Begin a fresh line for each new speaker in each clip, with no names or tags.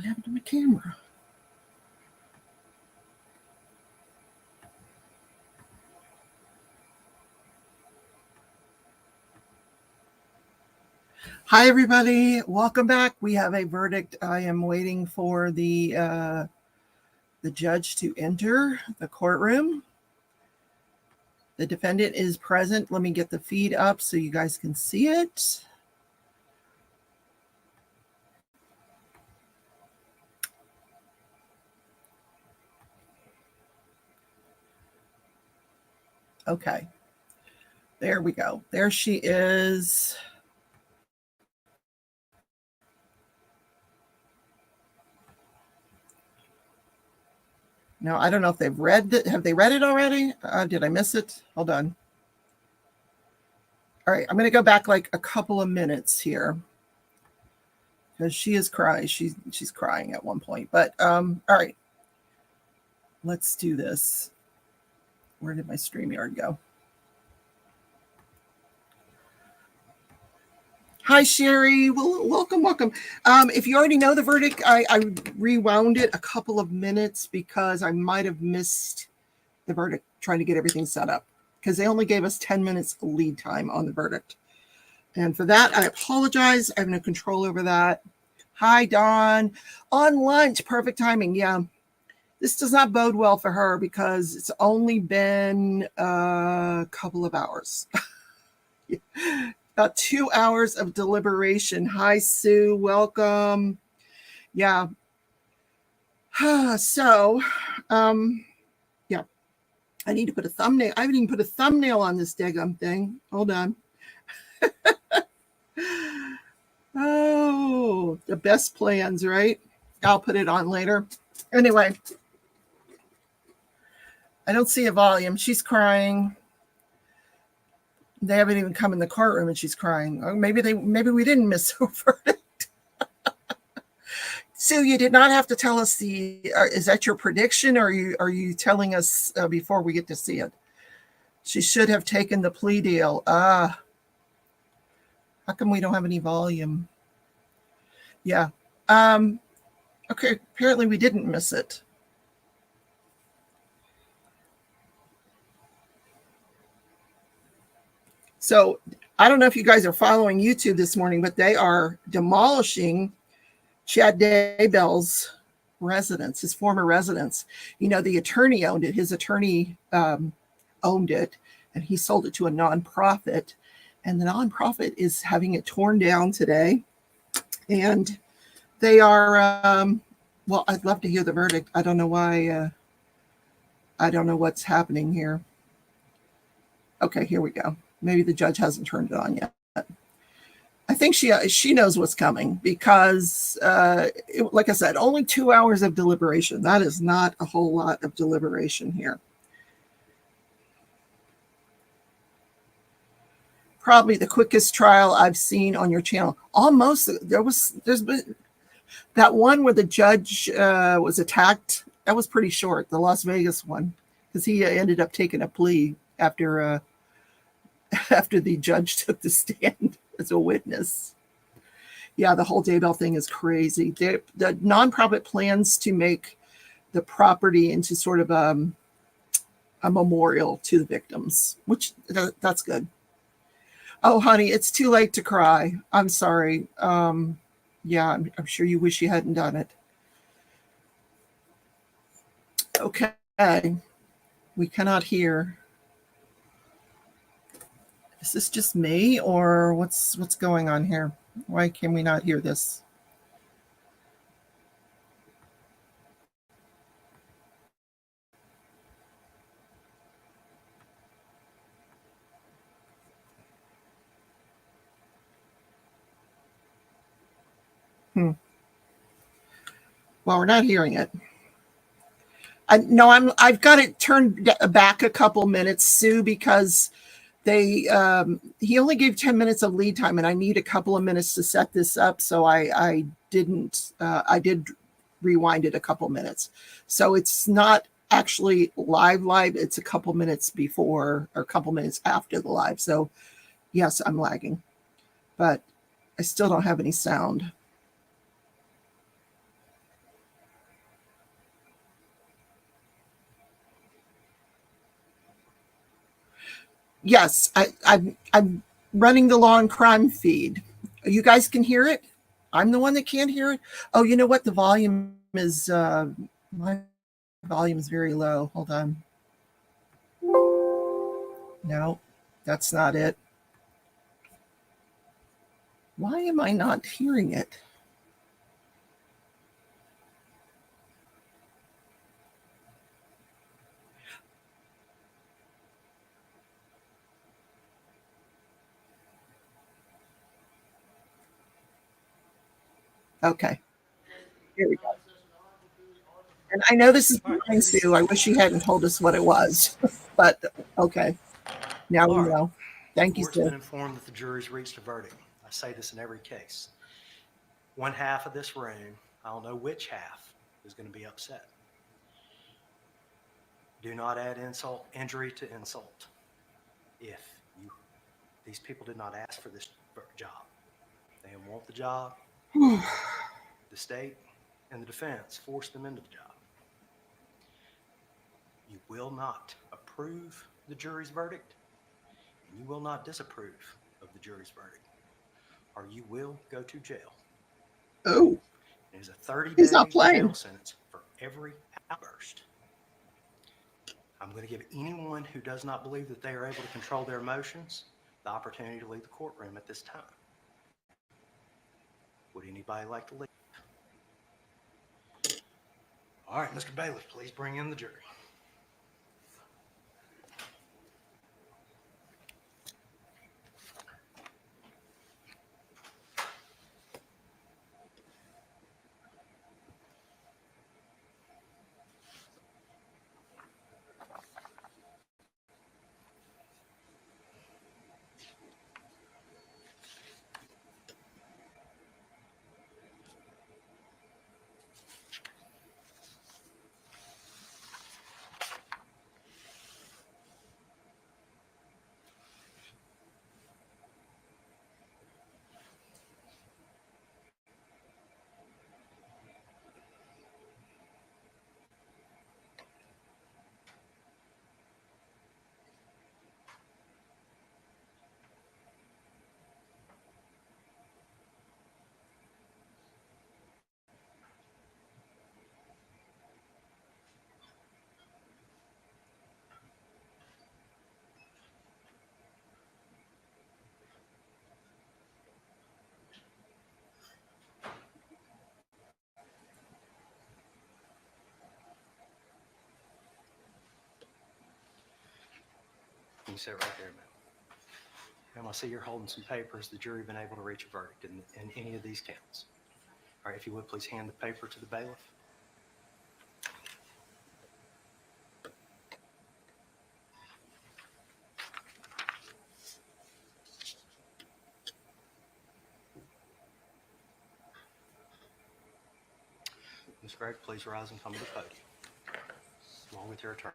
What happened to my camera? Hi, everybody. Welcome back. We have a verdict. I am waiting for the judge to enter the courtroom. The defendant is present. Let me get the feed up so you guys can see it. Okay. There we go. There she is. Now, I don't know if they've read it. Have they read it already? Did I miss it? Hold on. All right, I'm going to go back like a couple of minutes here because she is crying. She's crying at one point. But all right, let's do this. Where did my StreamYard go? Hi, Sherry. Well, welcome. If you already know the verdict, I rewound it a couple of minutes because I might have missed the verdict trying to get everything set up because they only gave us 10 minutes lead time on the verdict. And for that, I apologize. I have no control over that. Hi, Dawn. On lunch. Perfect timing. Yeah. This does not bode well for her because it's only been a couple of hours. About 2 hours of deliberation. Hi, Sue. Welcome. Yeah. So, yeah. I need to put a thumbnail. I haven't even put a thumbnail on this daggum thing. Hold on. Oh, the best plans, right? I'll put it on later. Anyway, I don't see a volume. She's crying. They haven't even come in the courtroom and she's crying. Or maybe we didn't miss her verdict. Sue, you did not have to tell us is that your prediction or are you telling us before we get to see it? She should have taken the plea deal. How come we don't have any volume? Yeah. Okay, apparently we didn't miss it. So I don't know if you guys are following YouTube this morning, but they are demolishing Chad Daybell's residence, his former residence. You know, the attorney owned it. His attorney owned it, and he sold it to a nonprofit. And the nonprofit is having it torn down today. And they are, well, I'd love to hear the verdict. I don't know why. I don't know what's happening here. Okay, here we go. Maybe the judge hasn't turned it on yet. I think she knows what's coming because, like I said, only 2 hours of deliberation. That is not a whole lot of deliberation here. Probably the quickest trial I've seen on your channel. Almost. There's been that one where the judge was attacked. That was pretty short. The Las Vegas one, because he ended up taking a plea after the judge took the stand as a witness. Yeah, the whole Daybell thing is crazy. The nonprofit plans to make the property into sort of a memorial to the victims, which that's good. Oh, honey, it's too late to cry. I'm sorry. Yeah, I'm sure you wish you hadn't done it. Okay, we cannot hear. Is this just me or what's going on here? Why can we not hear this? Well, we're not hearing it. No, I've got it turned back a couple minutes, Sue, because he only gave 10 minutes of lead time and I need a couple of minutes to set this up. So I did rewind it a couple minutes. So it's not actually live. It's a couple minutes before or a couple minutes after the live. So yes, I'm lagging, but I still don't have any sound. Yes, I'm running the law and crime feed. You guys can hear it. I'm the one that can't hear it. Oh, you know what? The volume is my volume is very low. Hold on. No, that's not it. Why am I not hearing it? Okay, here we go. And I know this is behind Sue. I wish she hadn't told us what it was, but okay, now we know. Thank you,
Court's been
Sue.
informed that the jury's reached a verdict. I say this in every case. One half of this room, I don't know which half, is going to be upset. Do not add injury to insult. These people did not ask for this job. They didn't want the job. The state and the defense forced them into the job. You will not approve the jury's verdict, and you will not disapprove of the jury's verdict, or you will go to jail.
Oh,
It is a 30-day
he's not playing.
jail sentence for every outburst. I'm going to give anyone who does not believe that they are able to control their emotions the opportunity to leave the courtroom at this time. Would anybody like to leave? All right, Mr. Bailiff, please bring in the jury. You can sit right there, ma'am. Ma'am, I see you're holding some papers. The jury been able to reach a verdict in any of these counts. All right, if you would, please hand the paper to the bailiff. Ms. Gregg, please rise and come to the podium, along with your attorney.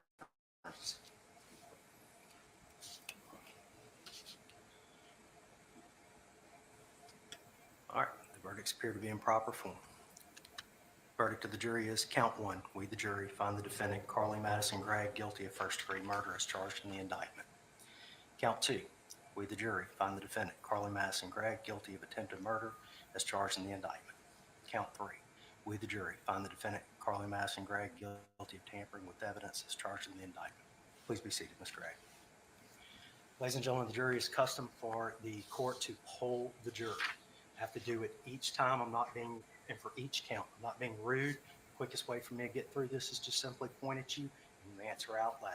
All right, the verdicts appear to be in proper form. Verdict of the jury is count one. We, the jury, find the defendant, Carly Madison Gregg, guilty of first-degree murder as charged in the indictment. Count two. We, the jury, find the defendant, Carly Madison Gregg, guilty of attempted murder as charged in the indictment. Count three. We, the jury, find the defendant, Carly Madison Gregg, guilty of tampering with evidence as charged in the indictment. Please be seated, Mr. Gregg. Ladies and gentlemen, the jury is custom for the court to poll the jury. I have to do it each time. And for each count, I'm not being rude. The quickest way for me to get through this is just simply point at you and you answer out loud.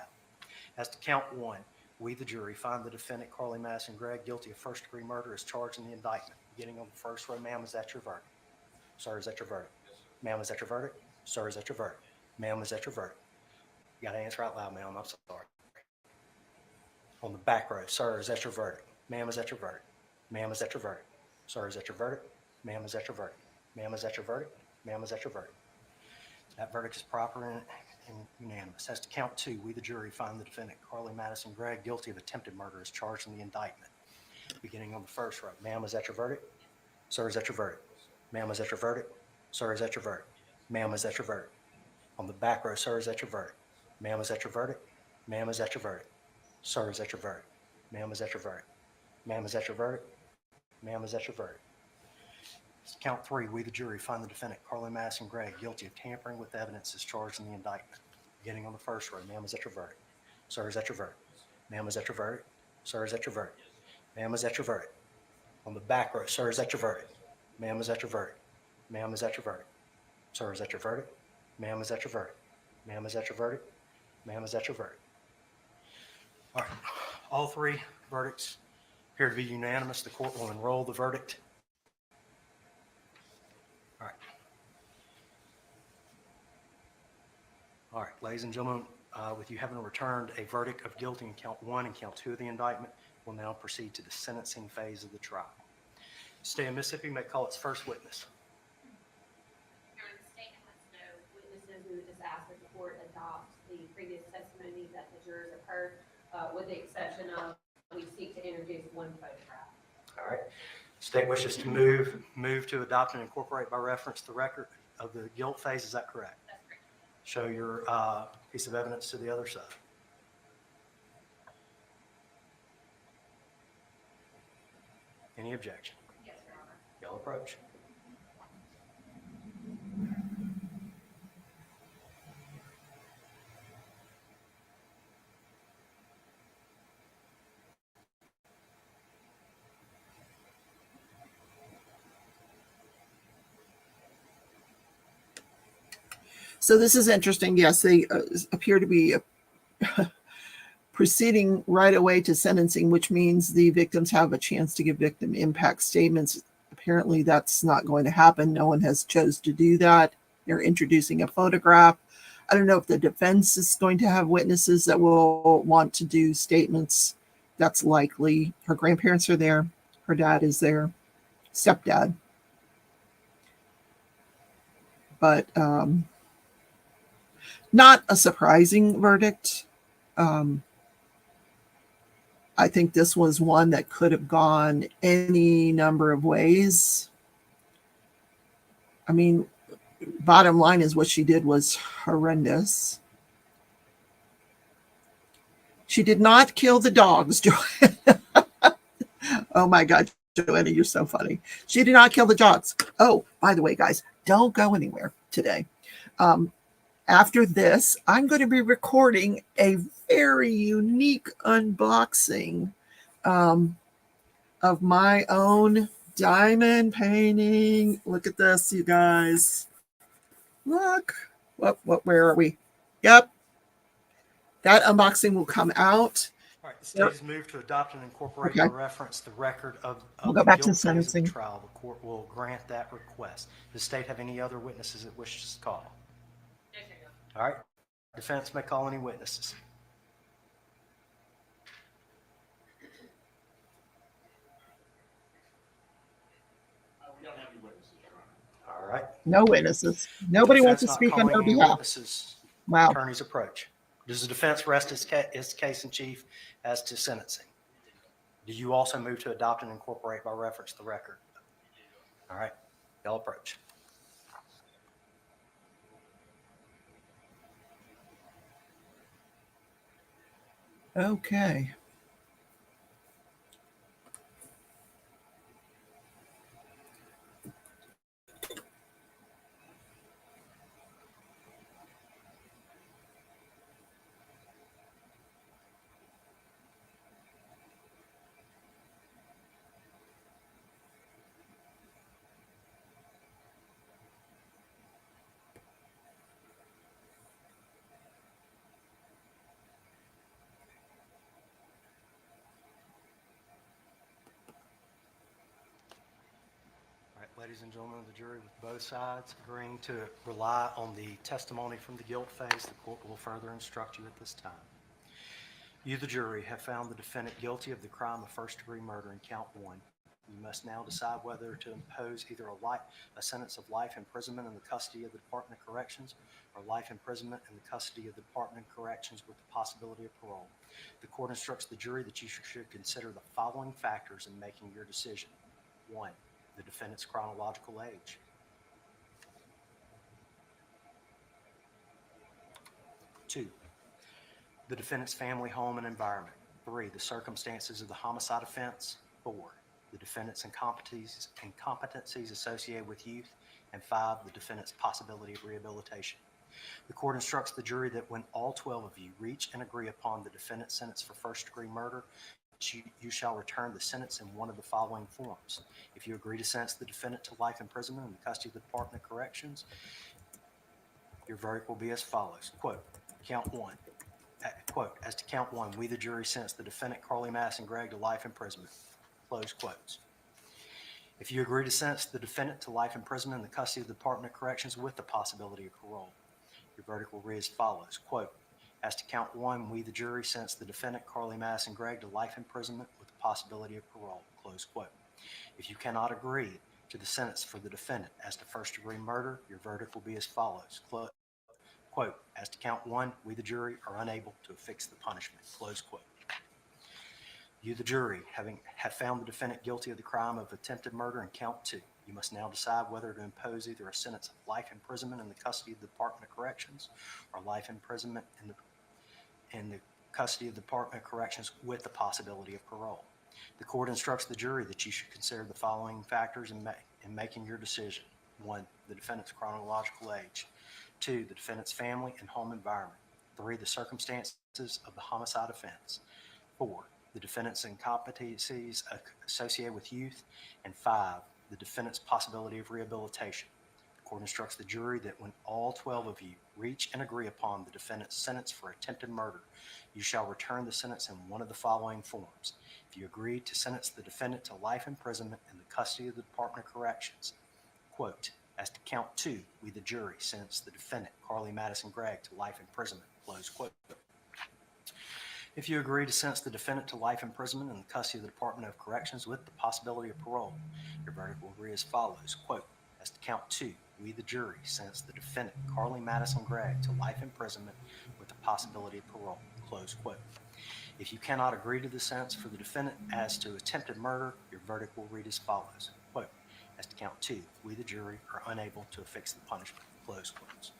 As to count one, we, the jury, find the defendant, Carly Madison Gregg, guilty of first-degree murder as charged in the indictment. Beginning on the first row, ma'am, is that your verdict? Sir, is that your verdict? Ma'am, is that your verdict? Sir, is that your verdict? Ma'am, is that your verdict? You got to answer out loud, ma'am. I'm sorry. On the back row, sir, is that your verdict? Ma'am, is that your verdict? Ma'am, is that your verdict? Sir, is that your verdict? Ma'am, is that your verdict? Ma'am, is that your verdict? Ma'am, is that your verdict? That verdict is proper and unanimous. As to count two, we, the jury, find the defendant, Carly Madison Gregg, guilty of attempted murder as charged in the indictment. Beginning on the first row, ma'am, is that your verdict? Sir, is that your verdict? Ma'am, is that your verdict? Sir, is that your verdict? Ma'am, is that your verdict? On the back row, sir, is that your verdict? Ma'am, is that your verdict? Ma'am, is that your verdict? Sir, is that your verdict? Ma'am, is that your verdict? Ma'am, is that your verdict? Ma'am, is that your verdict? Count 3, we the jury find the defendant, Carly Madison Gregg, guilty of tampering with evidence as charged in the indictment. Beginning on the first row, ma'am, is that your verdict? Sir, is that your verdict? Ma'am, is that your verdict? Sir, is that your verdict? Ma'am, is that your verdict? On the back row, sir, is that your verdict? Ma'am, is that your verdict? Ma'am, is that your verdict? Sir, is that your verdict? Ma'am, is that your verdict? Ma'am, is that your verdict? Ma'am, is that your verdict? All right, all 3 verdicts appear to be unanimous. The court will enroll the verdict. All right. All right, ladies and gentlemen, with you having returned a verdict of guilty in count 1 and count 2 of the indictment, we'll now proceed to the sentencing phase of the trial. The state of Mississippi may call its first witness.
Your Honor, the state has no witnesses. We would just ask that the court adopt the previous testimony that the jurors have heard, with the exception of we seek to introduce 1 photograph.
All right. The state wishes to move to adopt and incorporate by reference the record of the guilt phase. Is that correct?
That's correct.
Show your piece of evidence to the other side. Any objection?
Yes, Your Honor.
Y'all approach.
So this is interesting. Yes, they appear to be proceeding right away to sentencing, which means the victims have a chance to give victim impact statements. Apparently that's not going to happen. No one has chose to do that. They're introducing a photograph. I don't know if the defense is going to have witnesses that will want to do statements. That's likely. Her grandparents are there. Her dad is there. Stepdad. But not a surprising verdict. I think this was one that could have gone any number of ways. I mean, bottom line is what she did was horrendous. She did not kill the dogs, Joanna. Oh my God, Joanna, you're so funny. She did not kill the dogs. Oh, by the way, guys, don't go anywhere today. After this, I'm going to be recording a very unique unboxing of my own diamond painting. Look at this, you guys. Look. Where are we? Yep. That unboxing will come out.
All right, the state has moved to adopt and incorporate by reference the record of
We'll
the
go back to
guilt phase of the
sentencing.
trial. The court will grant that request. Does the state have any other witnesses it wishes to call?
No, Your Honor.
All right, defense may call any witnesses.
We don't have any witnesses, Your Honor.
All right.
No witnesses. Nobody wants to
Defense not
speak on
calling
her
any
behalf.
witnesses.
Wow.
Attorney's approach. Does the defense rest its case in chief as to sentencing? Do you also move to adopt and incorporate by reference the record? All right, y'all approach.
Okay.
All right, ladies and gentlemen of the jury, with both sides agreeing to rely on the testimony from the guilt phase, the court will further instruct you at this time. You, the jury, have found the defendant guilty of the crime of first-degree murder in count 1. You must now decide whether to impose either a sentence of life imprisonment in the custody of the Department of Corrections or life imprisonment in the custody of the Department of Corrections with the possibility of parole. The court instructs the jury that you should consider the following factors in making your decision. 1, the defendant's chronological age. 2, the defendant's family, home, and environment. 3, the circumstances of the homicide offense. 4, the defendant's incompetencies associated with youth. And 5, the defendant's possibility of rehabilitation. The court instructs the jury that when all 12 of you reach and agree upon the defendant's sentence for first-degree murder, you shall return the sentence in one of the following forms. If you agree to sentence the defendant to life imprisonment in the custody of the Department of Corrections, your verdict will be as follows. Quote, count 1. Quote, as to count 1, we the jury sentence the defendant Carly Madison Gregg to life imprisonment. Close quotes. If you agree to sentence the defendant to life imprisonment in the custody of the Department of Corrections with the possibility of parole, your verdict will read as follows. Quote, as to count 1, we the jury sentence the defendant Carly Madison Gregg to life imprisonment with the possibility of parole. Close quote. If you cannot agree to the sentence for the defendant as to first-degree murder, your verdict will be as follows. Quote, as to count 1, we the jury are unable to affix the punishment. Close quote. You, the jury, have found the defendant guilty of the crime of attempted murder in count 2. You must now decide whether to impose either a sentence of life imprisonment in the custody of the Department of Corrections or life imprisonment in the custody of the Department of Corrections with the possibility of parole. The court instructs the jury that you should consider the following factors in making your decision. 1, the defendant's chronological age. 2, the defendant's family and home environment. 3, the circumstances of the homicide offense. 4, the defendant's incompetencies associated with youth. And 5, the defendant's possibility of rehabilitation. The court instructs the jury that when all 12 of you reach and agree upon the defendant's sentence for attempted murder, you shall return the sentence in one of the following forms. If you agree to sentence the defendant to life imprisonment in the custody of the Department of Corrections, quote, as to count 2, we the jury sentence the defendant, Carly Madison Gregg, to life imprisonment, close quote. If you agree to sentence the defendant to life imprisonment in the custody of the Department of Corrections with the possibility of parole, your verdict will read as follows, quote, as to count 2, we the jury sentence the defendant, Carly Madison Gregg, to life imprisonment with the possibility of parole, close quote. If you cannot agree to the sentence for the defendant as to attempted murder, your verdict will read as follows, quote, as to count 2, we the jury are unable to affix the punishment, close quotes.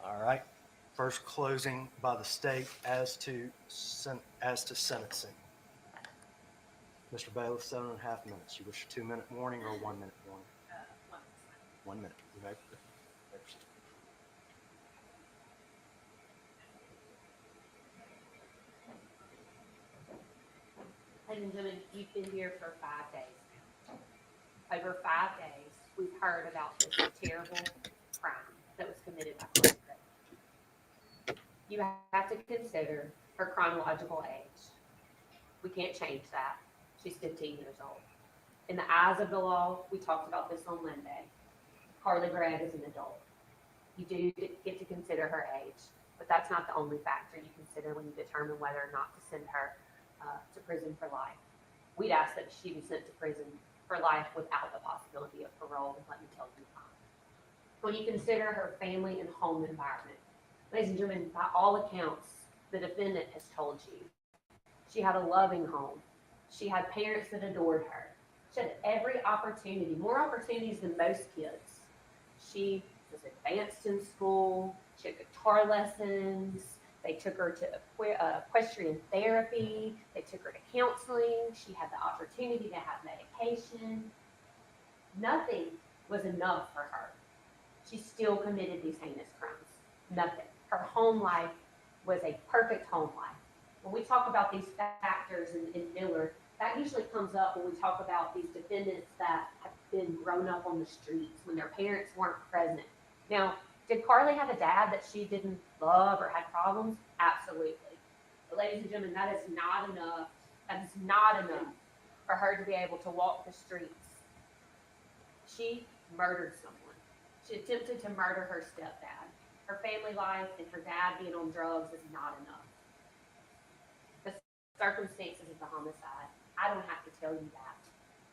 All right. First closing by the state as to sentencing. Mr. Bailiff, 7.5 minutes. You wish a 2-minute warning or a 1-minute warning? 1 minute. You may proceed.
Ladies and gentlemen, you've been here for 5 days now. Over 5 days, we've heard about this terrible crime that was committed by Carly Gregg. You have to consider her chronological age. We can't change that. She's 15 years old. In the eyes of the law, we talked about this on Monday, Carly Gregg is an adult. You do get to consider her age, but that's not the only factor you consider when you determine whether or not to send her to prison for life. We'd ask that she be sent to prison for life without the possibility of parole, and let me tell you why. When you consider her family and home environment, ladies and gentlemen, by all accounts, the defendant has told you she had a loving home. She had parents that adored her. She had every opportunity, more opportunities than most kids. She was advanced in school. She had guitar lessons. They took her to equestrian therapy. They took her to counseling. She had the opportunity to have medication. Nothing was enough for her. She still committed these heinous crimes. Nothing. Her home life was a perfect home life. When we talk about these factors in Miller, that usually comes up when we talk about these defendants that have been grown up on the streets when their parents weren't present. Now, did Carly have a dad that she didn't love or had problems? Absolutely. But ladies and gentlemen, that is not enough. That is not enough for her to be able to walk the streets. She murdered someone. She attempted to murder her stepdad. Her family life and her dad being on drugs is not enough. The circumstances of the homicide, I don't have to tell you that.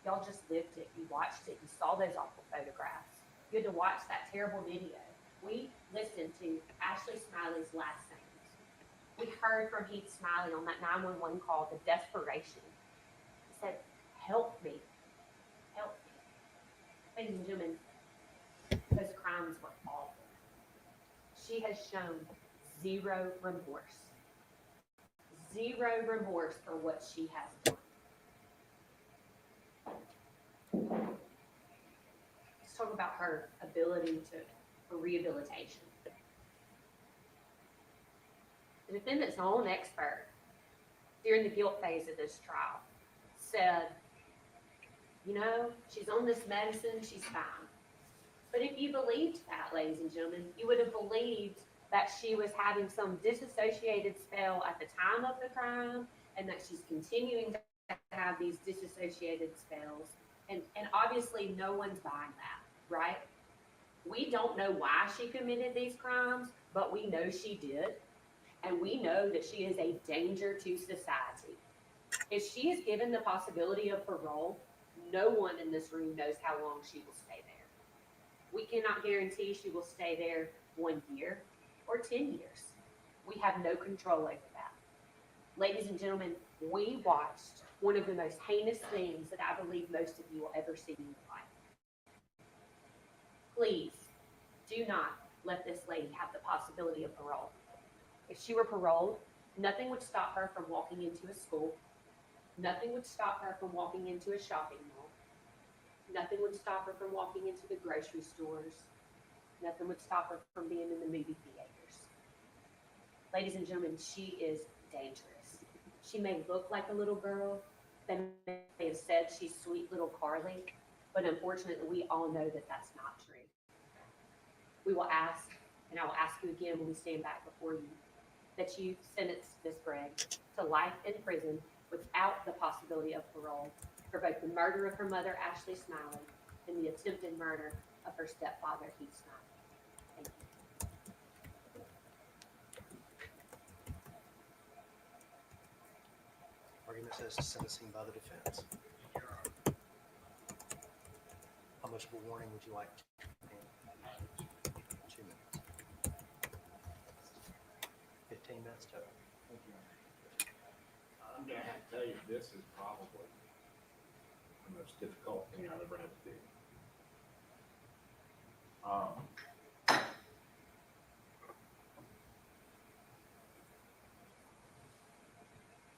Y'all just lived it. You watched it. You saw those awful photographs. You had to watch that terrible video. We listened to Ashley Smiley's last sentence. We heard from Heath Smiley on that 911 call, the desperation. He said, help me. Help me. Ladies and gentlemen, those crimes were awful. She has shown zero remorse. Zero remorse for what she has done. Let's talk about her ability for rehabilitation. The defendant's own expert during the guilt phase of this trial said, you know, she's on this medicine, she's fine. But if you believed that, ladies and gentlemen, you would have believed that she was having some disassociated spell at the time of the crime and that she's continuing to have these disassociated spells. And obviously no one's buying that, right? We don't know why she committed these crimes, but we know she did. And we know that she is a danger to society. If she is given the possibility of parole, no one in this room knows how long she will stay there. We cannot guarantee she will stay there 1 year or 10 years. We have no control over that. Ladies and gentlemen, we watched one of the most heinous things that I believe most of you will ever see in your life. Please do not let this lady have the possibility of parole. If she were paroled, nothing would stop her from walking into a school. Nothing would stop her from walking into a shopping mall. Nothing would stop her from walking into the grocery stores. Nothing would stop her from being in the movie theaters. Ladies and gentlemen, she is dangerous. She may look like a little girl. They may have said she's sweet little Carly, but unfortunately, we all know that that's not true. We will ask, and I will ask you again when we stand back before you, that you sentence Miss Gregg to life in prison without the possibility of parole for both the murder of her mother, Ashley Smiley, and the attempted murder of her stepfather, Heath Smiley. Thank you.
Argument says sentencing by the defense. How much of a warning would you like? 2 minutes. 15 minutes total.
I'm gonna have to tell you, this is probably the most difficult thing I've ever had to do.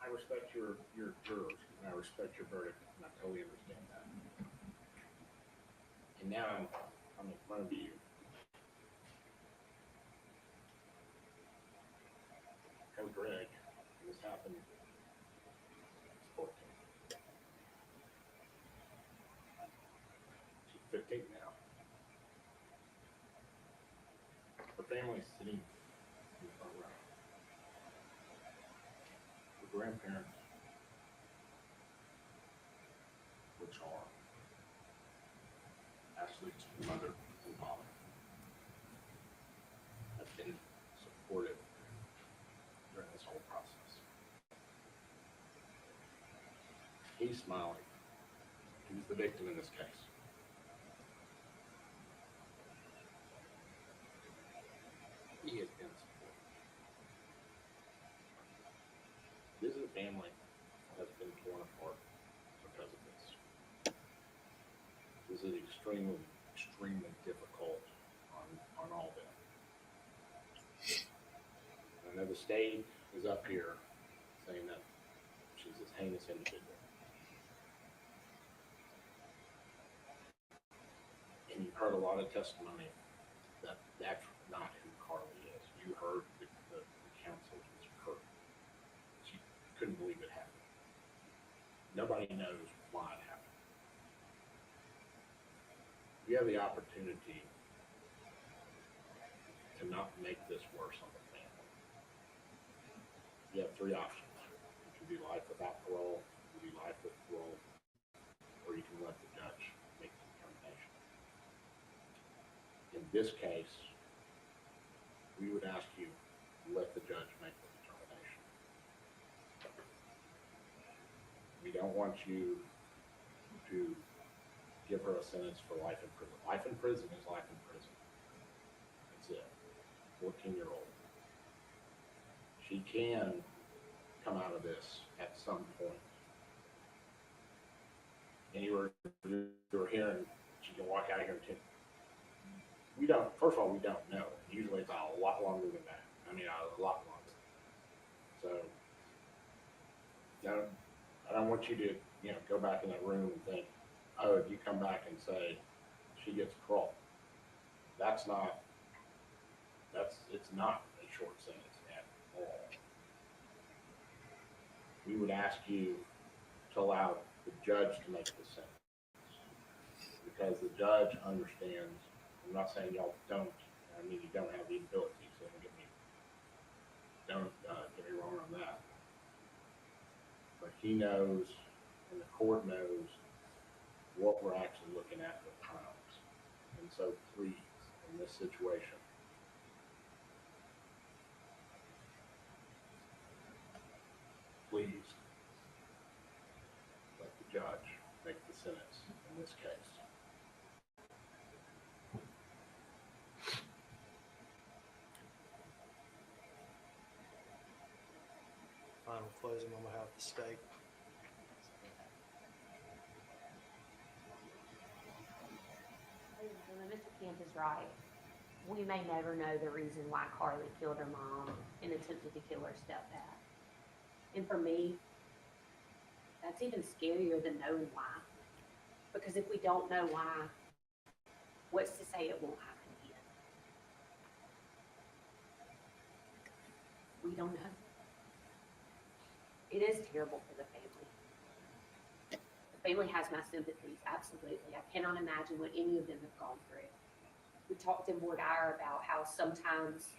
I respect your jurors, and I respect your verdict, and I totally understand that. And now I'm in front of you. Kelly Gregg, this happened 14. She's 15 now. Her family's sitting in the front row. Her grandparents, which are Ashley's mother and father, have been supportive during this whole process. He's smiling. He's the victim in this case. He has been supportive. This is a family that has been torn apart because of this. This is extremely, extremely difficult on all of them. I know the state is up here saying that she's this heinous individual. And you've heard a lot of testimony that that's not who Carly is. You heard the counsel was hurt. She couldn't believe it happened. Nobody knows why it happened. You have the opportunity to not make this worse on the family. You have 3 options. You can do life without parole, you can do life with parole, or you can let the judge make the determination. In this case, we would ask you to let the judge make the determination. We don't want you to give her a sentence for life in prison. Life in prison is life in prison. That's it. 14-year-old. She can come out of this at some point. And you were hearing she can walk out of here in 10. We don't, first of all, we don't know. Usually it's a lot longer than that. I mean, a lot longer. So, I don't want you to, go back in that room and think, oh, if you come back and say she gets parole, it's not a short sentence at all. We would ask you to allow the judge to make the sentence, because the judge understands. I'm not saying y'all don't. I mean, you don't have the ability, so don't get me wrong on that. But he knows, and the court knows, what we're actually looking at with times. And so please, in this situation, please let the judge make the sentence in this case.
Final closing on behalf of the state.
Mr. Kent is right. We may never know the reason why Carly killed her mom and attempted to kill her stepdad. And for me, that's even scarier than knowing why. Because if we don't know why, what's to say it won't happen again? We don't know. It is terrible for the family. The family has my sympathies, absolutely. I cannot imagine what any of them have gone through. We talked in Ward Ire about how sometimes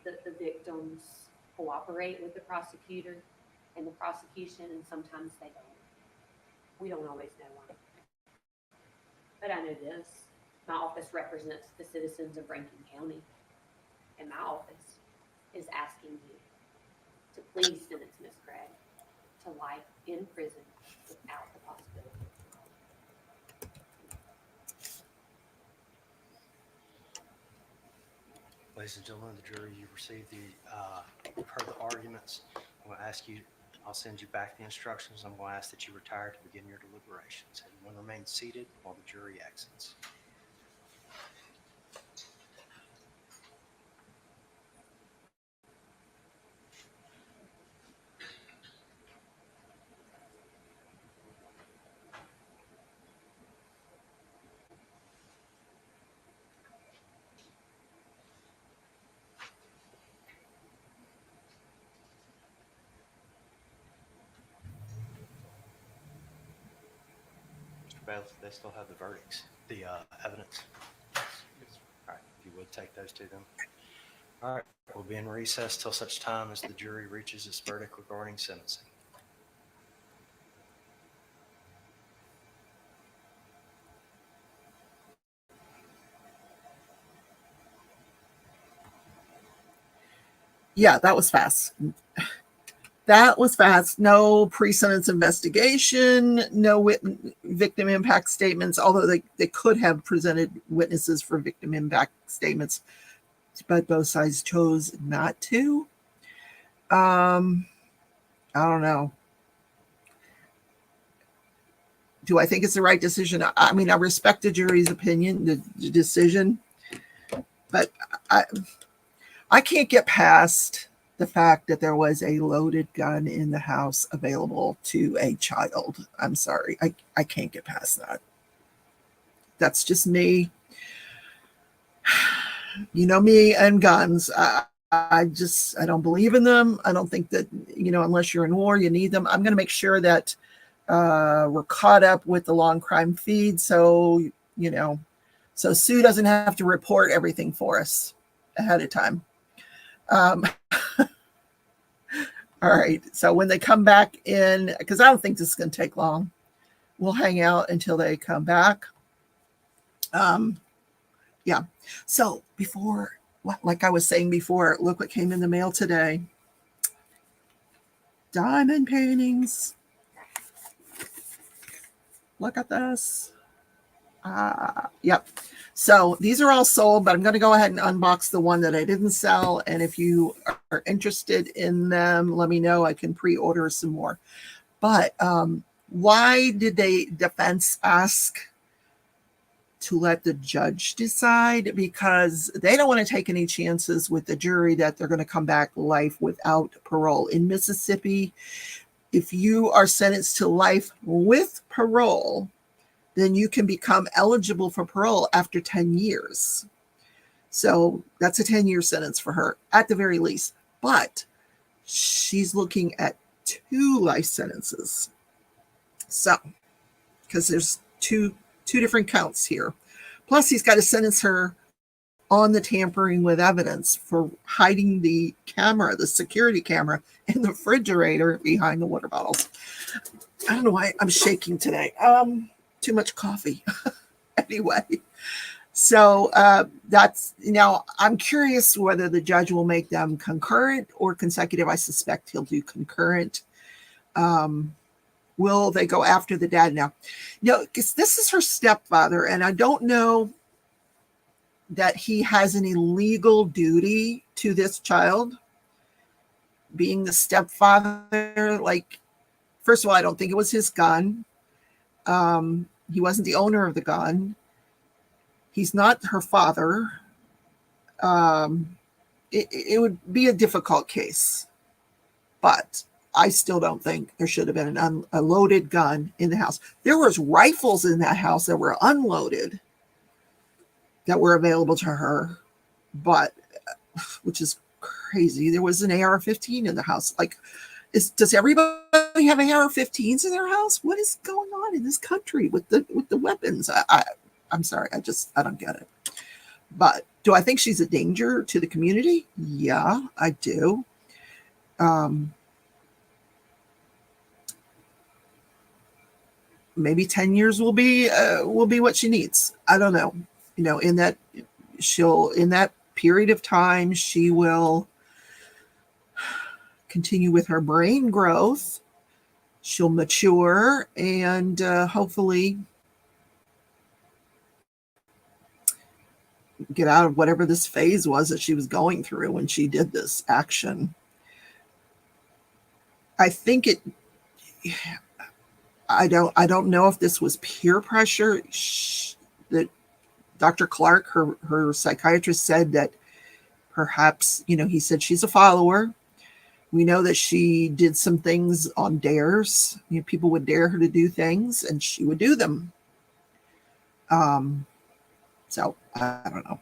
the victims cooperate with the prosecutor and the prosecution, and sometimes they don't. We don't always know why. But I know this. My office represents the citizens of Rankin County, and my office is asking you to please sentence Ms. Craig to life in prison without the possibility of parole.
Ladies and gentlemen of the jury, you've received you've heard the arguments. I'm going to ask you, I'll send you back the instructions. I'm going to ask that you retire to begin your deliberations. Everyone remain seated while the jury exits. Mr. Bailiff, they still have the verdicts, the evidence. All right, if you would take those to them. All right, we'll be in recess till such time as the jury reaches its verdict regarding sentencing.
Yeah, that was fast. That was fast. No pre-sentence investigation, no victim impact statements, although they could have presented witnesses for victim impact statements, but both sides chose not to. I don't know. Do I think it's the right decision? I mean, I respect the jury's opinion, the decision, but I can't get past the fact that there was a loaded gun in the house available to a child. I'm sorry. I can't get past that. That's just me. You know me and guns. I don't believe in them. I don't think that, unless you're in war, you need them. I'm going to make sure that we're caught up with the long crime feed. So, so Sue doesn't have to report everything for us ahead of time. All right. So when they come back in, because I don't think this is going to take long, we'll hang out until they come back. Yeah. So before, like I was saying before, look what came in the mail today. Diamond paintings. Look at this. Yep. So these are all sold, but I'm going to go ahead and unbox the one that I didn't sell. And if you are interested in them, let me know. I can pre-order some more. But why did the defense ask to let the judge decide, because they don't want to take any chances with the jury that they're going to come back life without parole. In Mississippi, if you are sentenced to life with parole, then you can become eligible for parole after 10 years. So that's a 10-year sentence for her at the very least. But she's looking at 2 life sentences. So, because there's two different counts here. Plus, he's got to sentence her on the tampering with evidence for hiding the camera, the security camera, in the refrigerator behind the water bottles. I don't know why I'm shaking today. Too much coffee. Anyway, so that's, I'm curious whether the judge will make them concurrent or consecutive. I suspect he'll do concurrent. Will they go after the dad now? No, because this is her stepfather, and I don't know that he has any legal duty to this child. Being the stepfather, like, first of all, I don't think it was his gun. He wasn't the owner of the gun. He's not her father. It would be a difficult case, but I still don't think there should have been a loaded gun in the house. There was rifles in that house that were unloaded that were available to her, but which is crazy. There was an AR-15 in the house. Like, does everybody have AR-15s in their house? What is going on in this country with the weapons? I'm sorry, I don't get it. But do I think she's a danger to the community? Yeah, I do. Maybe 10 years will be what she needs. I don't know. In that period of time, she will continue with her brain growth. She'll mature and hopefully get out of whatever this phase was that she was going through when she did this action. I think I don't know if this was peer pressure. That Dr. Clark, her psychiatrist, said that perhaps, he said she's a follower. We know that she did some things on dares. People would dare her to do things and she would do them. So I don't know.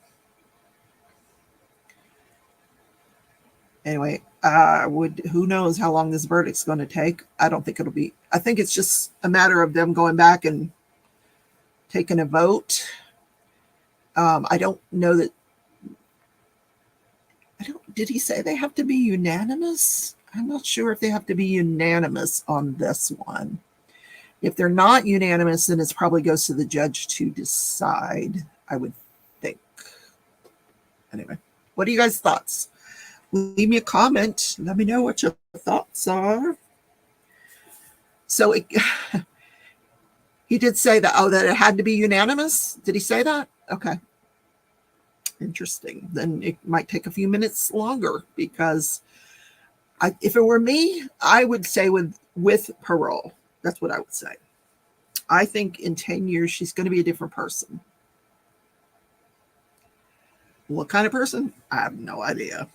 Anyway, who knows how long this verdict's going to take? I don't think it'll be. I think it's just a matter of them going back and taking a vote. I don't know that. Did he say they have to be unanimous? I'm not sure if they have to be unanimous on this one. If they're not unanimous, then it probably goes to the judge to decide, I would think. Anyway, what are you guys' thoughts? Leave me a comment. Let me know what your thoughts are. So he did say that, that it had to be unanimous. Did he say that? Okay. Interesting. Then it might take a few minutes longer because if it were me, I would say with parole. That's what I would say. I think in 10 years, she's going to be a different person. What kind of person? I have no idea.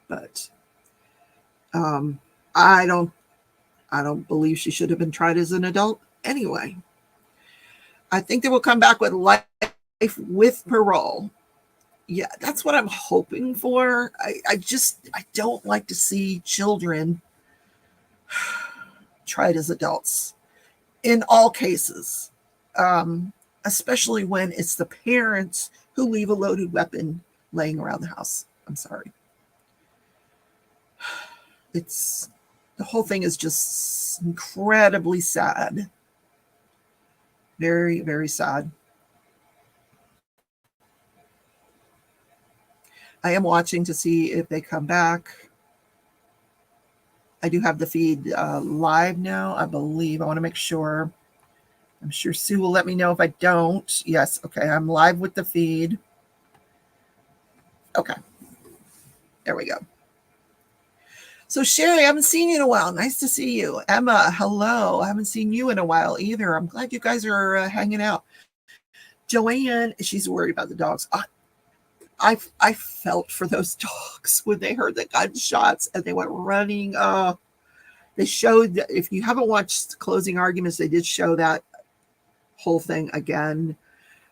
But I don't believe she should have been tried as an adult anyway. I think they will come back with life with parole. Yeah, that's what I'm hoping for. I don't like to see children tried as adults in all cases, especially when it's the parents who leave a loaded weapon laying around the house. I'm sorry. The whole thing is just incredibly sad. Very, very sad. I am watching to see if they come back. I do have the feed live now, I believe. I want to make sure. I'm sure Sue will let me know if I don't. Yes, okay, I'm live with the feed. Okay, there we go. So Sherry, I haven't seen you in a while. Nice to see you. Emma, hello. I haven't seen you in a while either. I'm glad you guys are hanging out. Joanne, she's worried about the dogs. I felt for those dogs when they heard the gunshots and they went running. They showed that if you haven't watched closing arguments, they did show that whole thing again,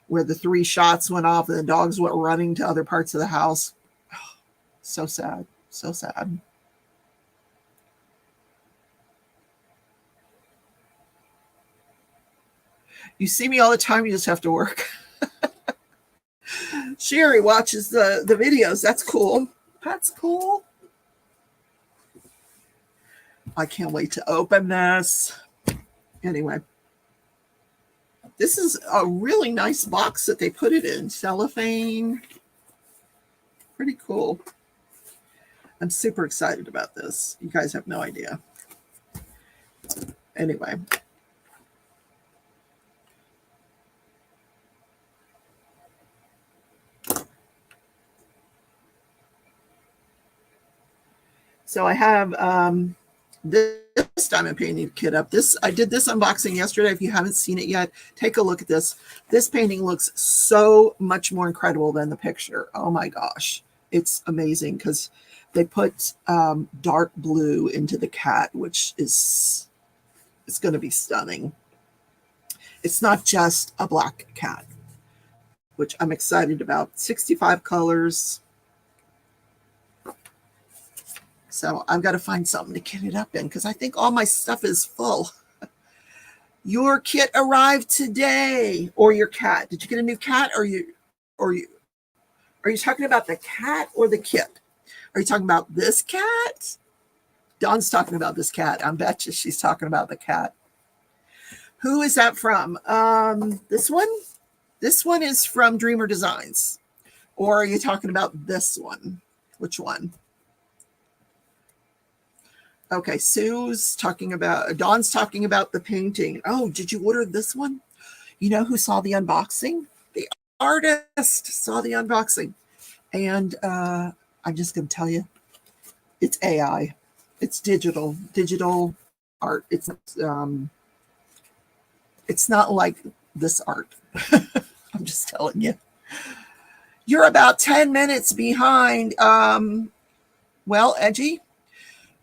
where the 3 shots went off and the dogs went running to other parts of the house. So sad. So sad. You see me all the time. You just have to work. Sherry watches the videos. That's cool. That's cool. I can't wait to open this. Anyway, this is a really nice box that they put it in. Cellophane. Pretty cool. I'm super excited about this. You guys have no idea. Anyway. So I have this diamond painting kit up. I did this unboxing yesterday. If you haven't seen it yet, take a look at this. This painting looks so much more incredible than the picture. Oh my gosh. It's amazing because they put dark blue into the cat, which is, it's going to be stunning. It's not just a black cat, which I'm excited about. 65 colors. So I've got to find something to kit it up in because I think all my stuff is full. Your kit arrived today, or your cat. Did you get a new cat, or are you talking about the cat or the kit? Are you talking about this cat? Dawn's talking about this cat. I bet you she's talking about the cat. Who is that from? This one? This one is from Dreamer Designs. Or are you talking about this one? Which one? Okay, Dawn's talking about the painting. Oh, did you order this one? You know who saw the unboxing? The artist saw the unboxing. And I'm just going to tell you, it's AI. It's digital art. It's not like this art. I'm just telling you. You're about 10 minutes behind. Well, Edgy.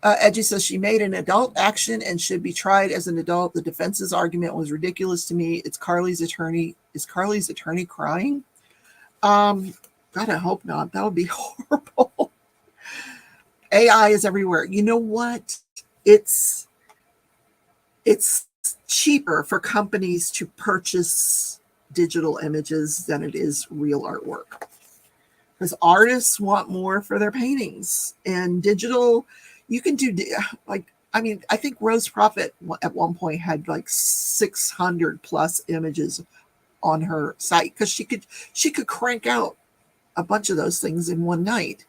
Edgy says she made an adult action and should be tried as an adult. The defense's argument was ridiculous to me. It's Carly's attorney. Is Carly's attorney crying? God, I hope not. That would be horrible. AI is everywhere. You know what? It's cheaper for companies to purchase digital images than it is real artwork. Because artists want more for their paintings. And digital, you can do, I think Rose Prophet at one point had like 600 plus images on her site because she could crank out a bunch of those things in one night.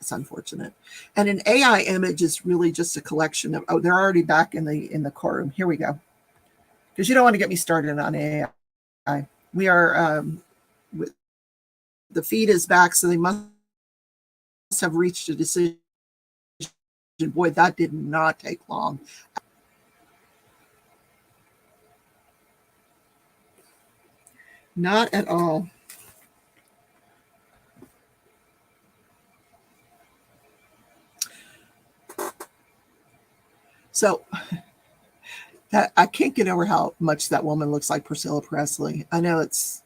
It's unfortunate. And an AI image is really just a collection of, they're already back in the courtroom. Here we go. Because you don't want to get me started on AI. We are, the feed is back, so they must have reached a decision. Boy, that did not take long. Not at all. So that I can't get over how much that woman looks like Priscilla Presley. I know it's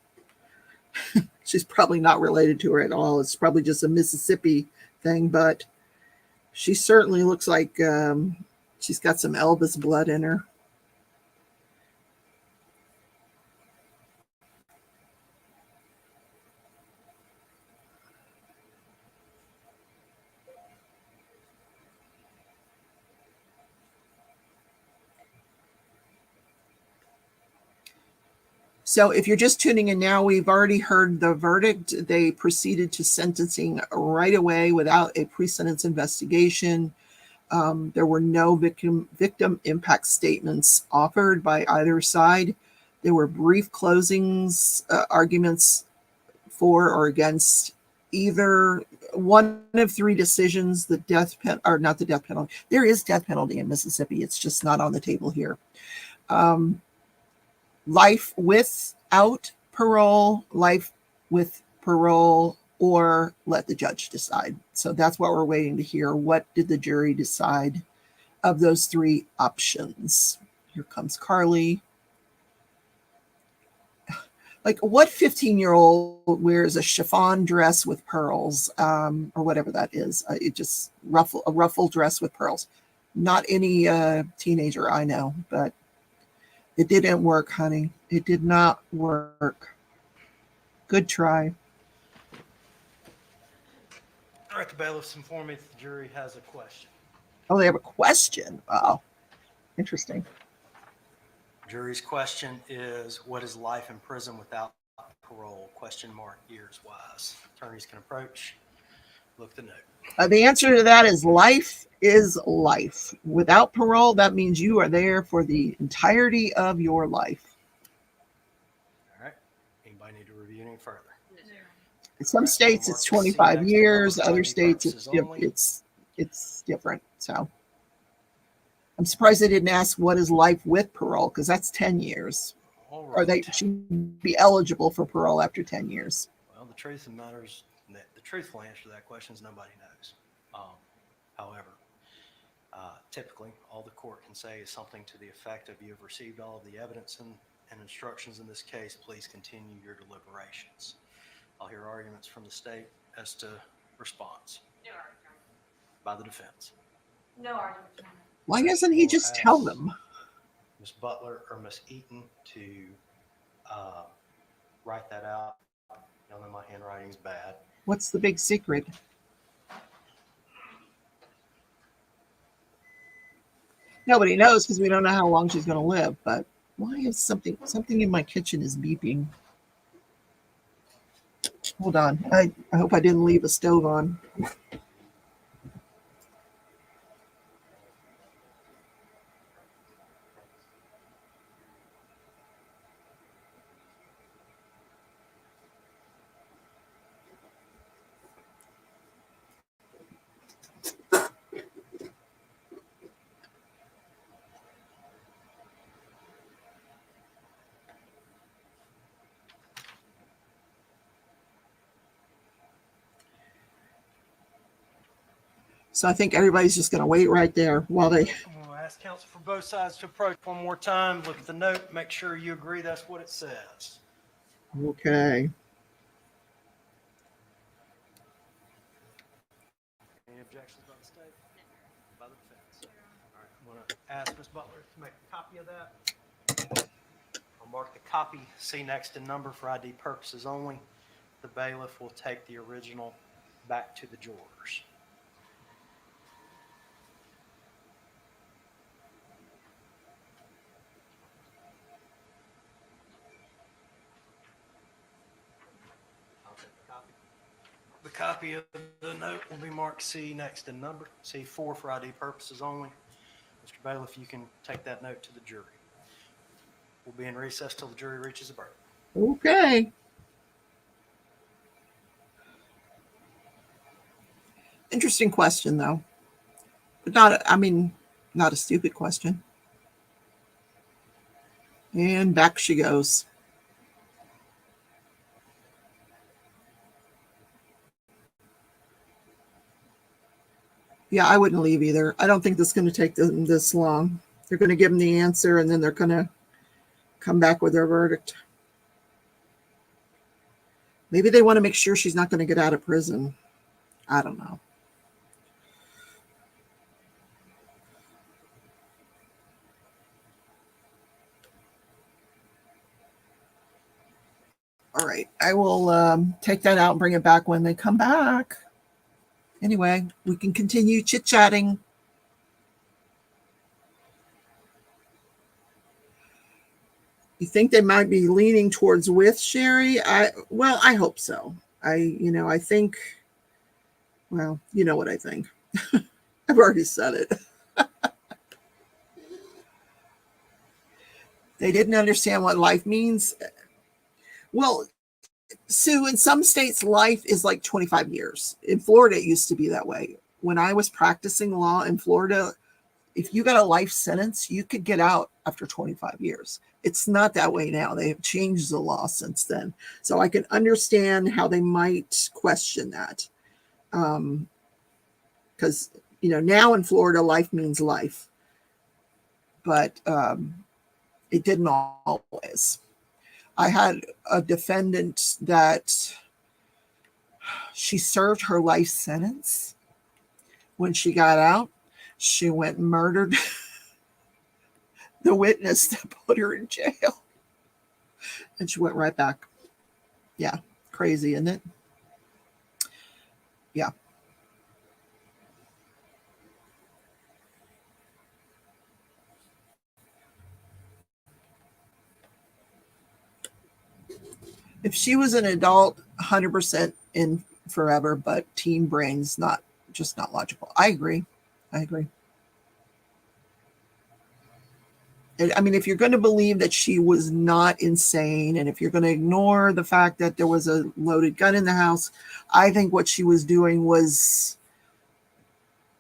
she's probably not related to her at all. It's probably just a Mississippi thing, but she certainly looks like she's got some Elvis blood in her. So if you're just tuning in now, we've already heard the verdict. They proceeded to sentencing right away without a pre-sentence investigation. There were no victim impact statements offered by either side. There were brief closings, arguments for or against either one of 3 decisions, the death penalty, or not the death penalty. There is death penalty in Mississippi. It's just not on the table here. life without parole, life with parole, or let the judge decide. So that's what we're waiting to hear. What did the jury decide of those three options? Here comes Carly. Like, what 15-year-old wears a chiffon dress with pearls, or whatever that is? It just a ruffle dress with pearls. Not any teenager I know, but it didn't work, honey. It did not work. Good try.
All right, the bailiffs inform me that the jury has a question.
Oh, they have a question. Wow. Interesting.
Jury's question is, what is life in prison without parole? Question mark, years wise. Attorneys can approach, look the note.
The answer to that is life is life. Without parole, that means you are there for the entirety of your life.
All right. Anybody need to review any further?
In some states, it's 25 years. Other states, it's different. So I'm surprised they didn't ask what is life with parole, because that's 10 years.
All
Or they
right.
should be eligible for parole after 10 years.
Well, the truth of the matter is, the truthful answer to that question is nobody knows. However, typically, all the court can say is something to the effect of, you have received all of the evidence and instructions in this case. Please continue your deliberations. I'll hear arguments from the state as to response
No argument.
by the defense.
No argument.
Why doesn't he just tell them?
Ms. Butler or Ms. Eaton to write that out. Y'all know my handwriting's bad.
What's the big secret? Nobody knows, because we don't know how long she's going to live. But why is something in my kitchen is beeping? Hold on. I hope I didn't leave a stove on. So I think everybody's just going to wait right there while they...
I'm going to ask counsel for both sides to approach one more time. Look at the note. Make sure you agree that's what it says.
Okay.
Any objections by the state? By the defense? All right. I'm going to ask Ms. Butler to make a copy of that. I'll mark the copy C next in number for ID purposes only. The bailiff will take the original back to the jurors. The copy of the note will be marked C next in number, C4 for ID purposes only. Mr. Bailiff, you can take that note to the jury. We'll be in recess till the jury reaches a verdict.
Okay. Interesting question, though. But not a stupid question. And back she goes. Yeah, I wouldn't leave either. I don't think this is going to take them this long. They're going to give them the answer, and then they're going to come back with their verdict. Maybe they want to make sure she's not going to get out of prison. I don't know. All right, I will take that out and bring it back when they come back. Anyway, we can continue chit-chatting. You think they might be leaning towards with Sherry? I hope so. I think, well, you know what I think. I've already said it. They didn't understand what life means. Well, Sue, in some states, life is like 25 years. In Florida, it used to be that way. When I was practicing law in Florida, if you got a life sentence, you could get out after 25 years. It's not that way now. They have changed the law since then. So I can understand how they might question that. Because, now in Florida, life means life. But it didn't always. I had a defendant that she served her life sentence. When she got out, she went and murdered the witness that put her in jail. And she went right back. Yeah, crazy, isn't it? Yeah. If she was an adult, 100% in forever, but teen brains, not logical. I agree. I mean, if you're going to believe that she was not insane, and if you're going to ignore the fact that there was a loaded gun in the house, I think what she was doing was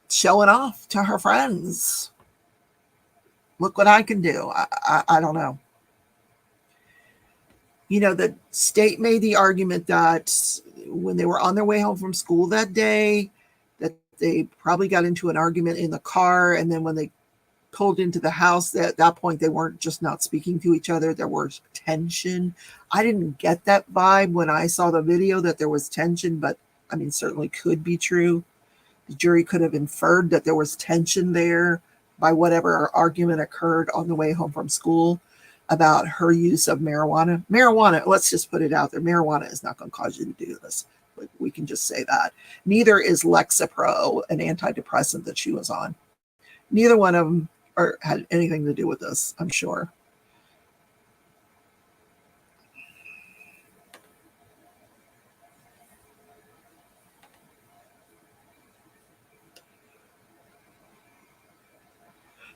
showing off to her friends. Look what I can do. I don't know. The state made the argument that when they were on their way home from school that day, that they probably got into an argument in the car, and then when they pulled into the house, at that point they weren't just not speaking to each other, there was tension. I didn't get that vibe when I saw the video that there was tension, but I mean, certainly could be true. The jury could have inferred that there was tension there by whatever argument occurred on the way home from school about her use of marijuana. Let's just put it out there, marijuana is not going to cause you to do this. We can just say that. Neither is Lexapro, an antidepressant that she was on. Neither one of them had anything to do with this, I'm sure.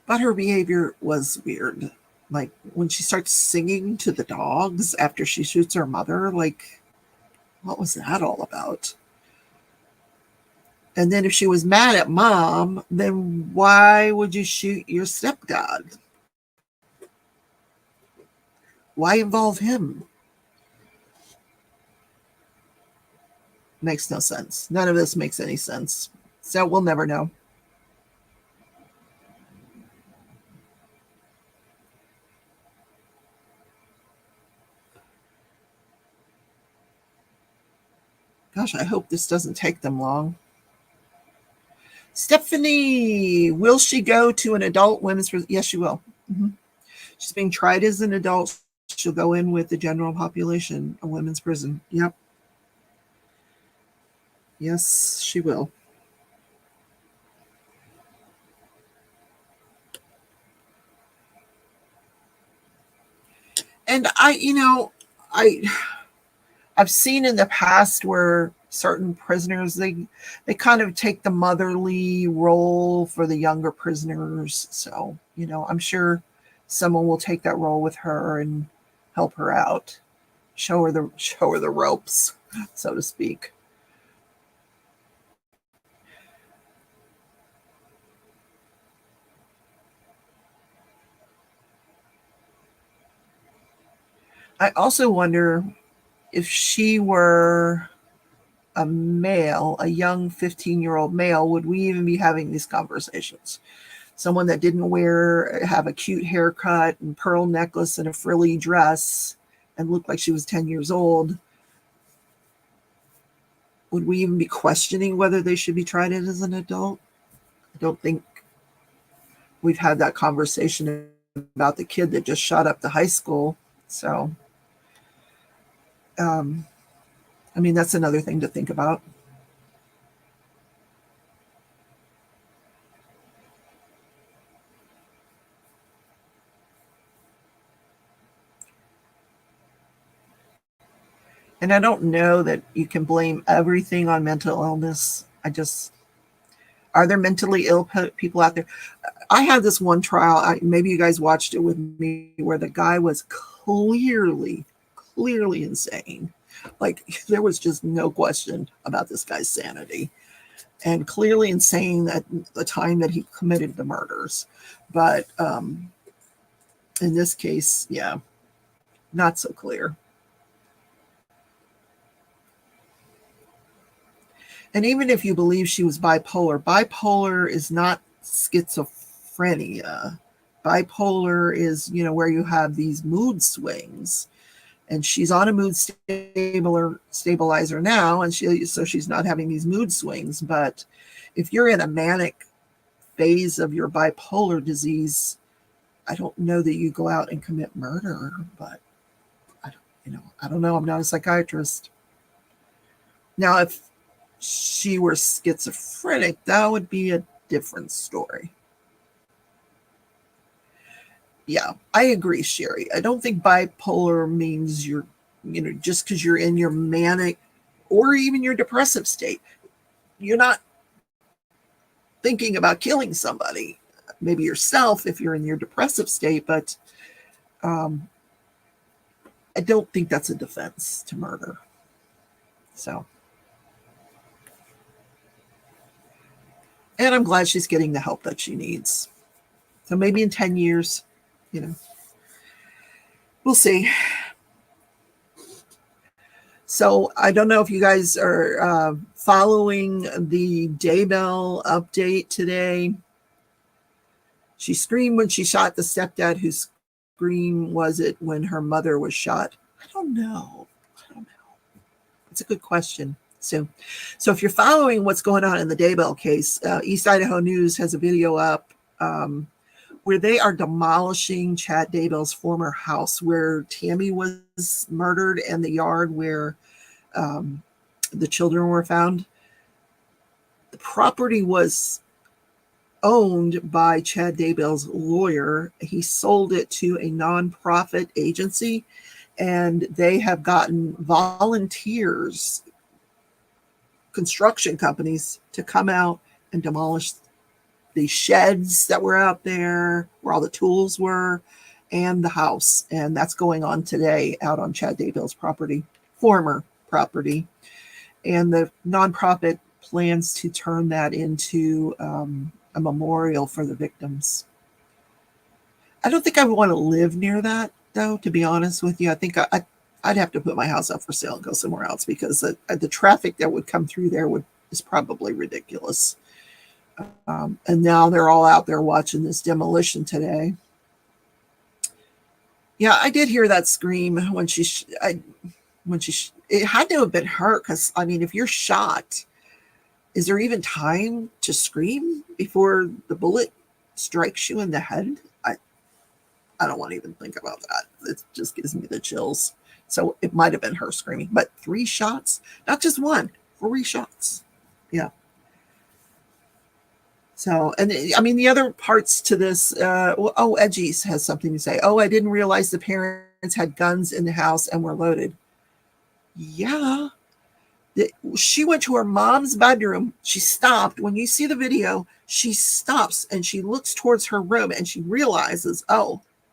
But her behavior was weird. Like when she starts singing to the dogs after she shoots her mother, like, what was that all about? And then if she was mad at mom, then why would you shoot your stepdad? Why involve him? Makes no sense. None of this makes any sense. So we'll never know. Gosh, I hope this doesn't take them long. Stephanie, will she go to an adult women's prison? Yes, she will. Mm-hmm. She's being tried as an adult. She'll go in with the general population, a women's prison. Yep. Yes, she will. And I've seen in the past where certain prisoners, they kind of take the motherly role for the younger prisoners. So, I'm sure someone will take that role with her and help her out, show her the ropes, so to speak. I also wonder if she were a male, a young 15-year-old male, would we even be having these conversations? Someone that didn't have a cute haircut and pearl necklace and a frilly dress and looked like she was 10 years old. Would we even be questioning whether they should be tried as an adult? I don't think we've had that conversation about the kid that just shot up the high school. So, I mean, that's another thing to think about. And I don't know that you can blame everything on mental illness. Are there mentally ill people out there? I had this one trial, maybe you guys watched it with me, where the guy was clearly insane. Like there was just no question about this guy's sanity, and clearly insane at the time that he committed the murders. But In this case, yeah, not so clear. And even if you believe she was bipolar is not schizophrenia. Bipolar is, where you have these mood swings. And she's on a mood stabilizer now, and so she's not having these mood swings. But if you're in a manic phase of your bipolar disease, I don't know that you go out and commit murder, but I don't know. I'm not a psychiatrist. Now, if she were schizophrenic, that would be a different story. Yeah, I agree, Sherry. I don't think bipolar means you're, just because you're in your manic or even your depressive state, you're not thinking about killing somebody. Maybe yourself if you're in your depressive state, but I don't think that's a defense to murder. So, and I'm glad she's getting the help that she needs. So maybe in 10 years, we'll see. So I don't know if you guys are following the Daybell update today. She screamed when she shot the stepdad. Whose scream was it when her mother was shot? I don't know. It's a good question. So if you're following what's going on in the Daybell case, East Idaho News has a video up where they are demolishing Chad Daybell's former house where Tammy was murdered and the yard where the children were found. The property was owned by Chad Daybell's lawyer. He sold it to a nonprofit agency, and they have gotten volunteers, construction companies, to come out and demolish the sheds that were out there where all the tools were and the house. And that's going on today out on Chad Daybell's property, former property. And the nonprofit plans to turn that into a memorial for the victims. I don't think I would want to live near that, though, to be honest with you. I think I'd have to put my house up for sale and go somewhere else, because the traffic that would come through there is probably ridiculous. And now they're all out there watching this demolition today. Yeah, I did hear that scream when it had to have been her, because if you're shot, is there even time to scream before the bullet strikes you in the head? I don't want to even think about that. It just gives me the chills. So it might have been her screaming, but 3 shots, not just 1, 3 shots. Yeah. So, and the other parts to this, Edgies has something to say. I didn't realize the parents had guns in the house and were loaded. Yeah. She went to her mom's bedroom. She stopped. When you see the video, she stops and she looks towards her room and she realizes,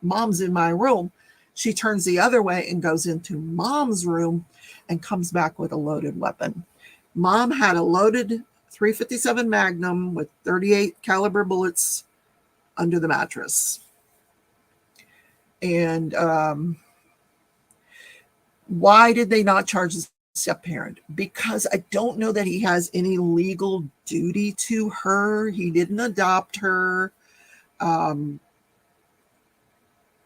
mom's in my room. She turns the other way and goes into mom's room and comes back with a loaded weapon. Mom had a loaded .357 Magnum with 38 caliber bullets under the mattress. And why did they not charge the step-parent? Because I don't know that he has any legal duty to her. He didn't adopt her.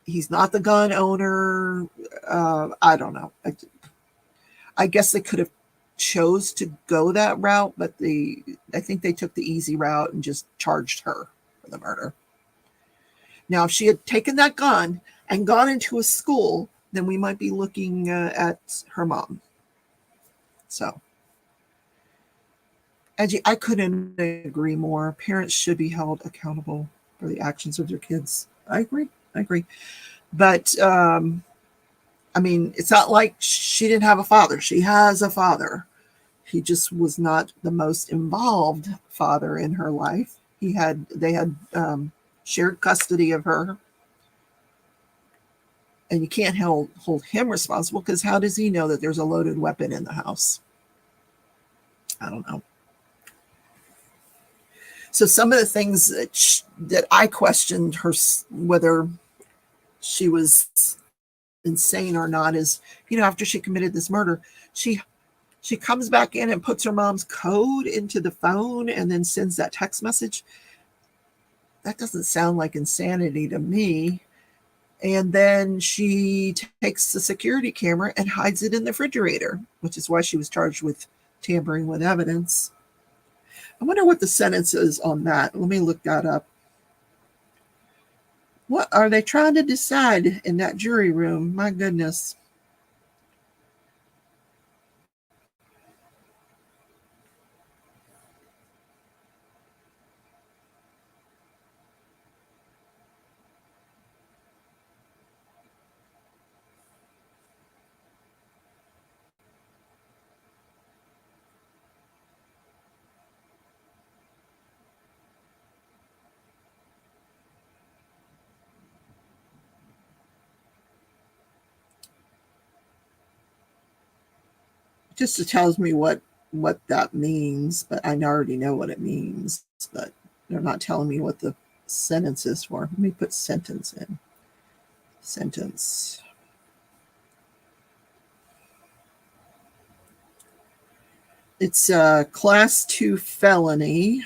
He's not the gun owner. I don't know. I guess they could have chose to go that route, but I think they took the easy route and just charged her for the murder. Now, if she had taken that gun and gone into a school, then we might be looking at her mom. So, Angie, I couldn't agree more. Parents should be held accountable for the actions of their kids. I agree. But, it's not like she didn't have a father. She has a father. He just was not the most involved father in her life. They had shared custody of her. And you can't hold him responsible, because how does he know that there's a loaded weapon in the house? I don't know. So some of the things that I questioned her, whether she was insane or not is, after she committed this murder, she comes back in and puts her mom's code into the phone and then sends that text message. That doesn't sound like insanity to me. And then she takes the security camera and hides it in the refrigerator, which is why she was charged with tampering with evidence. I wonder what the sentence is on that. Let me look that up. What are they trying to decide in that jury room? My goodness. Just tells me what that means, but I already know what it means. But they're not telling me what the sentence is for. Let me put sentence in. Sentence. It's a class 2 felony.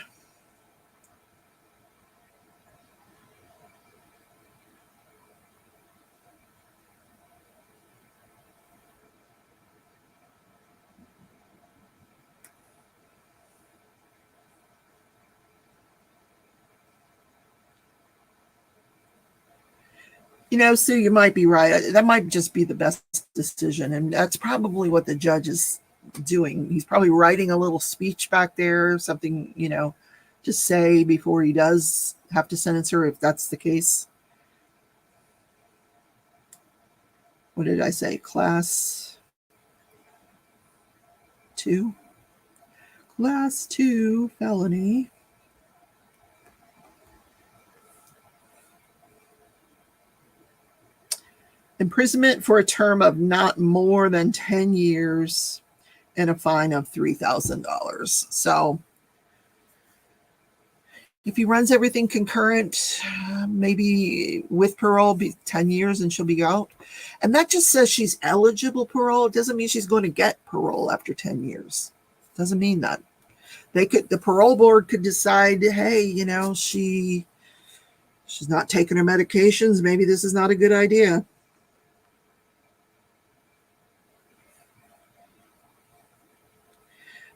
Sue, you might be right. That might just be the best decision. And that's probably what the judge is doing. He's probably writing a little speech back there, something, to say before he does have to sentence her, if that's the case. What did I say? Class 2? Class 2 felony. Imprisonment for a term of not more than 10 years and a fine of $3,000. So if he runs everything concurrent, maybe with parole, be 10 years and she'll be out. And that just says she's eligible parole. It doesn't mean she's going to get parole after 10 years. Doesn't mean that. The parole board could decide, hey, she's not taking her medications. Maybe this is not a good idea.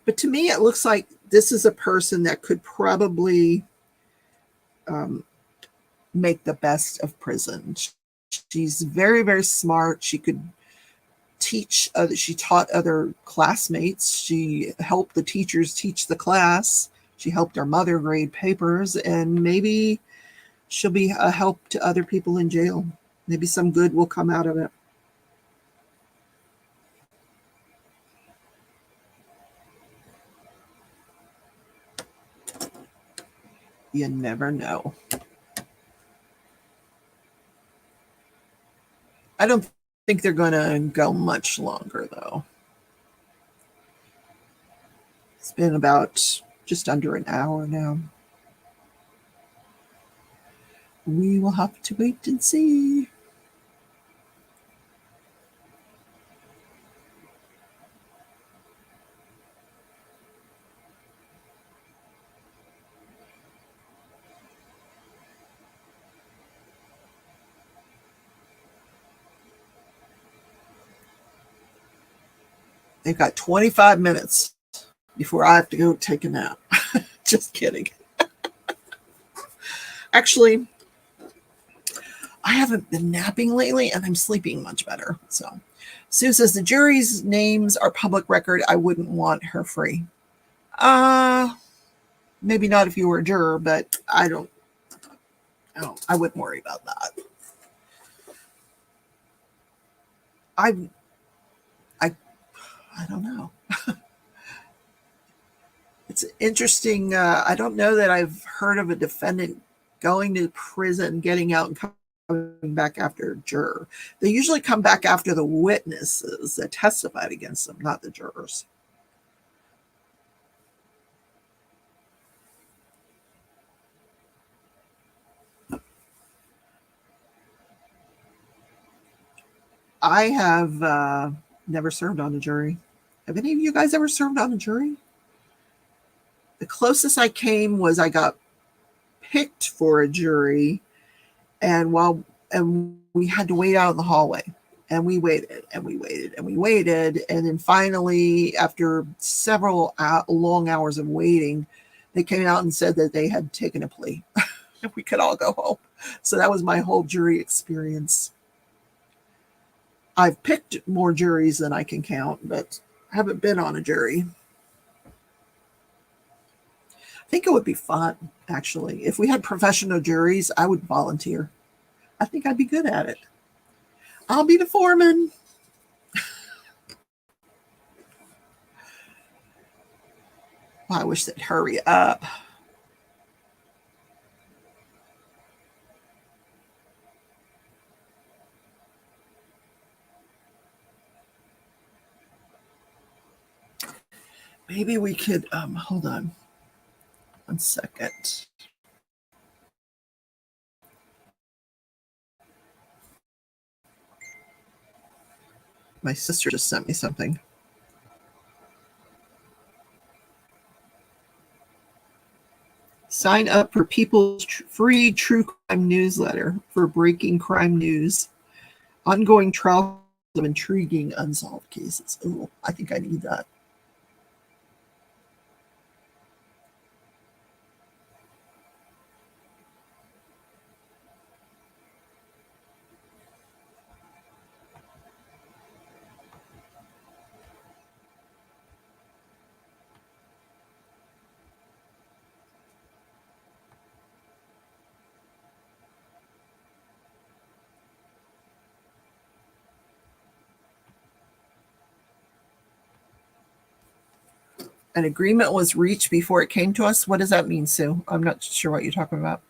But to me, it looks like this is a person that could probably make the best of prison. She's very, very smart. She could teach. She taught other classmates. She helped the teachers teach the class. She helped her mother grade papers. And maybe she'll be a help to other people in jail. Maybe some good will come out of it. You never know. I don't think they're going to go much longer, though. It's been about just under an hour now. We will have to wait and see. They've got 25 minutes before I have to go take a nap. Just kidding. Actually, I haven't been napping lately and I'm sleeping much better. So Sue says the jury's names are public record. I wouldn't want her free. Maybe not if you were a juror, but I wouldn't worry about that. I don't know. It's interesting. I don't know that I've heard of a defendant going to prison, getting out, and coming back after a juror. They usually come back after the witnesses that testified against them, not the jurors. I have never served on a jury. Have any of you guys ever served on a jury? The closest I came was I got picked for a jury, and we had to wait out in the hallway, and we waited and we waited and we waited, and then finally, after several long hours of waiting, they came out and said that they had taken a plea, and we could all go home. So that was my whole jury experience. I've picked more juries than I can count, but I haven't been on a jury. I think it would be fun, actually. If we had professional juries, I would volunteer. I think I'd be good at it. I'll be the foreman. I wish they'd hurry up. Maybe we could, hold on 1 second. My sister just sent me something. Sign up for People's free true crime newsletter for breaking crime news, ongoing trials of intriguing unsolved cases. Oh, I think I need that. An agreement was reached before it came to us. What does that mean, Sue? I'm not sure what you're talking about.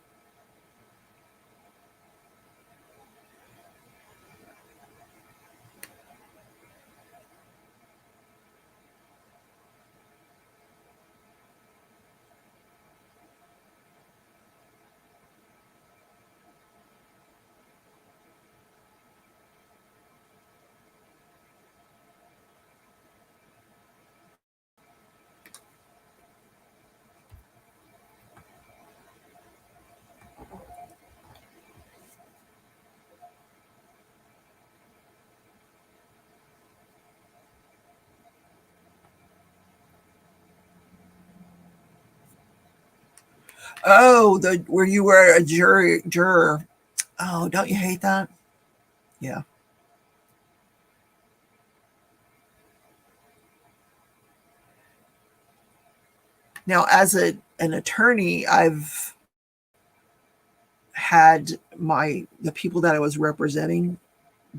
Oh, where you were a juror. Oh, don't you hate that? Yeah. Now, as an attorney, I've had the people that I was representing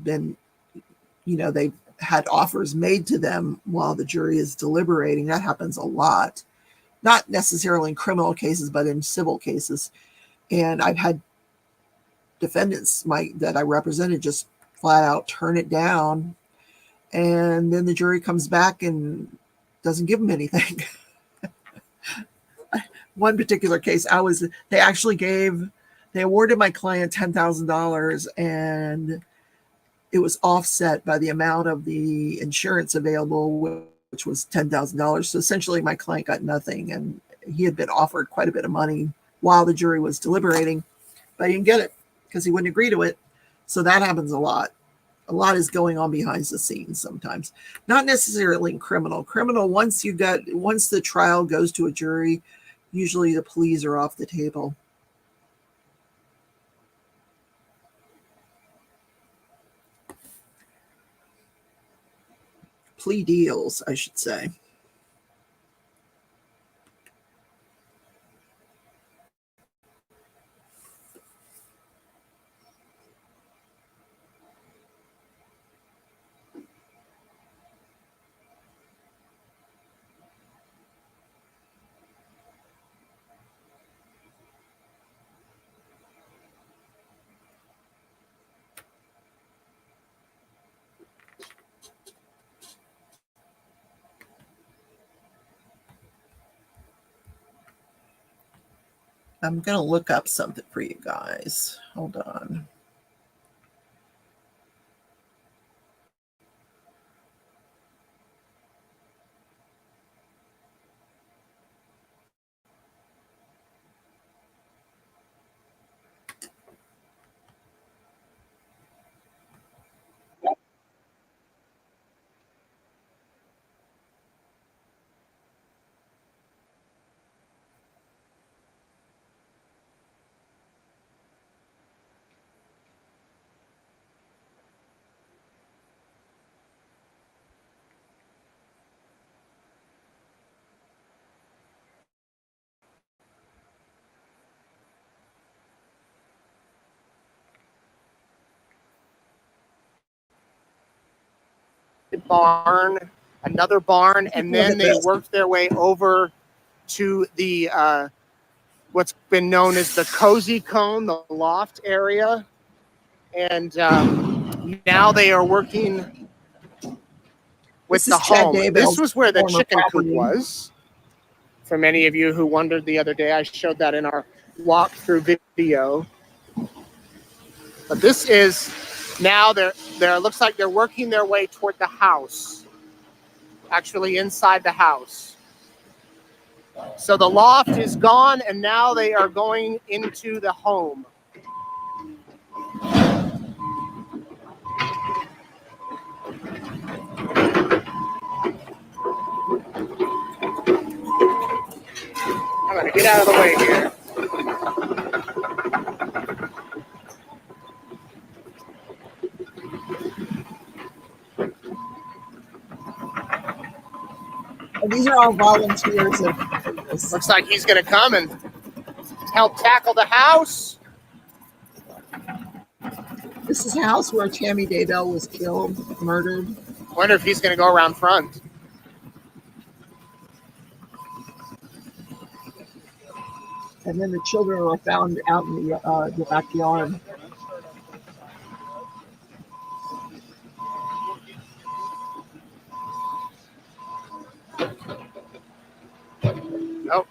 been, they had offers made to them while the jury is deliberating. That happens a lot, not necessarily in criminal cases, but in civil cases. And I've had defendants that I represented just flat out turn it down, and then the jury comes back and doesn't give them anything. One particular case, they awarded my client $10,000, and it was offset by the amount of the insurance available, which was $10,000. So essentially my client got nothing, and he had been offered quite a bit of money while the jury was deliberating, but he didn't get it because he wouldn't agree to it. So that happens a lot. A lot is going on behind the scenes sometimes. Not necessarily in criminal. Criminal, once the trial goes to a jury, usually the pleas are off the table. Plea deals, I should say. I'm going to look up something for you guys. Hold on.
barn, another barn, and
Look
then
at
they
this.
worked their way over to the what's been known as the cozy cone, the loft area. And now they are working with
This
the
is Chad
home. This
Daybell's
was where the
former
chicken coop
property.
was. For many of you who wondered the other day, I showed that in our walkthrough video. But this is now they're looks like they're working their way toward the house. Actually inside the house. So the loft is gone and now they are going into the home. I'm gonna get out of the way here.
And these are all volunteers of this.
Looks like he's gonna come and help tackle the house.
This is the house where Tammy Daybell was killed, murdered.
Wonder if he's gonna go around front.
And then the children were found out in the backyard.
Oh.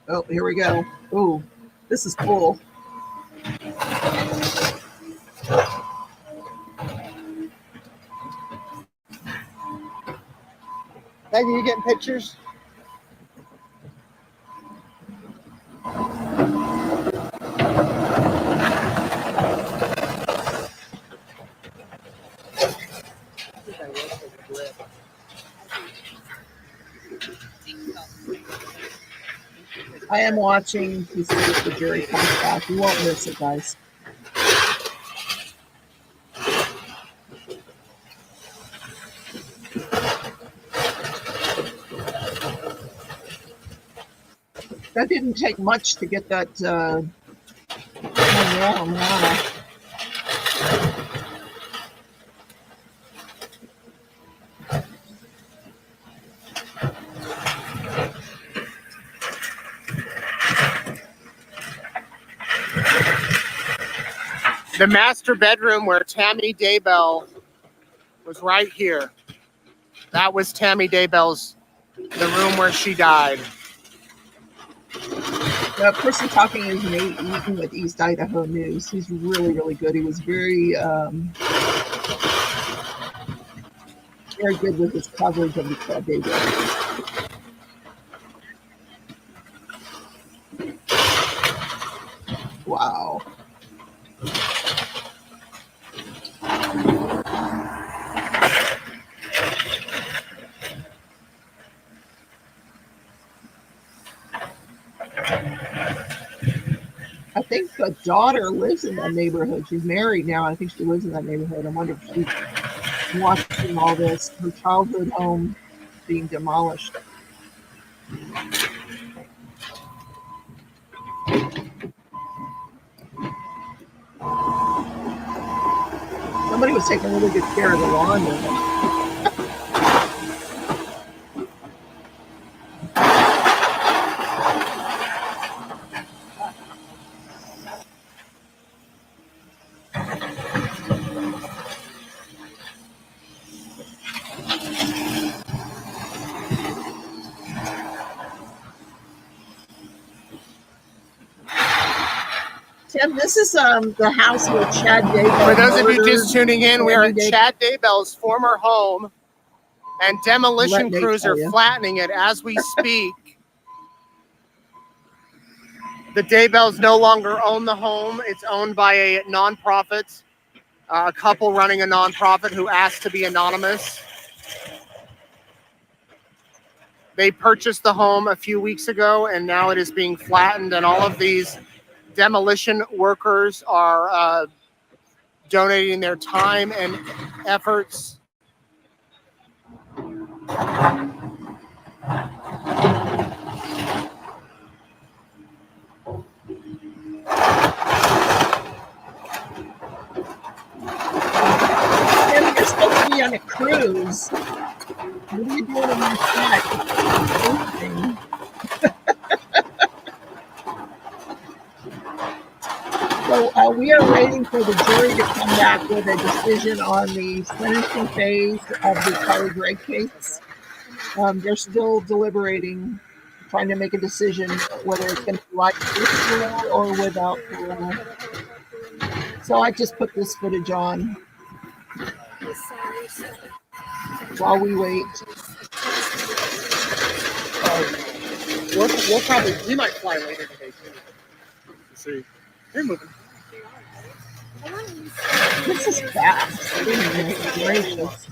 Oh, here we go. Oh, this is cool.
Peggy, you getting pictures?
I am watching to see if the jury comes back. You won't miss it, guys. That didn't take much to get that around. Wow.
The master bedroom where Tammy Daybell was right here. That was Tammy Daybell's, the room where she died.
The person talking is Nate Eaton with East Idaho News. He's really, really good. He was very, very good with his coverage of the Chad Daybell. Wow. I think the daughter lives in that neighborhood. She's married now. I think she lives in that neighborhood. I wonder if she's watching all this, her childhood home being demolished. Somebody was taking really good care of the lawn there. Tim, this is the house where Chad Daybell.
For those of you just
murdered
tuning in, we are
Tammy
at Chad Daybell's former home, and demolition
Let Nate
crews
tell
are
you.
flattening it as we speak. The Daybells no longer own the home. It's owned by a nonprofit, a couple running a nonprofit who asked to be anonymous. They purchased the home a few weeks ago, and now it is being flattened, and all of these demolition workers are donating their time and efforts.
Tim, you're supposed to be be on a cruise. What are you doing on my side? So we are waiting for the jury to come back with a decision on the sentencing phase of the Carly Gregg case. They're still deliberating, trying to make a decision whether it's going to be like with parole or without parole. So I just put this footage on while we wait.
We might fly later today too. Let's see. They're moving.
This is fast. Goodness gracious.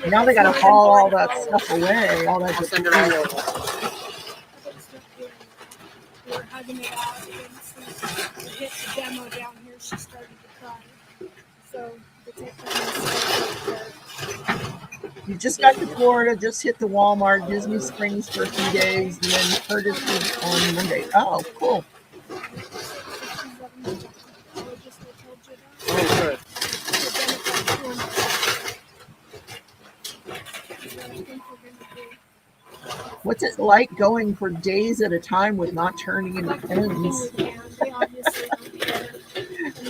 Now they got to haul all that stuff away. All that
I'll send it all over.
We're hugging it out, and she hit the demo down here. She started to cry. So the technician.
You just got to Florida, just hit the Walmart, Disney Springs for a few days, and then Curtis is on Monday. Oh, cool.
Oh, good.
What's it like going for days at a time with not turning into pins?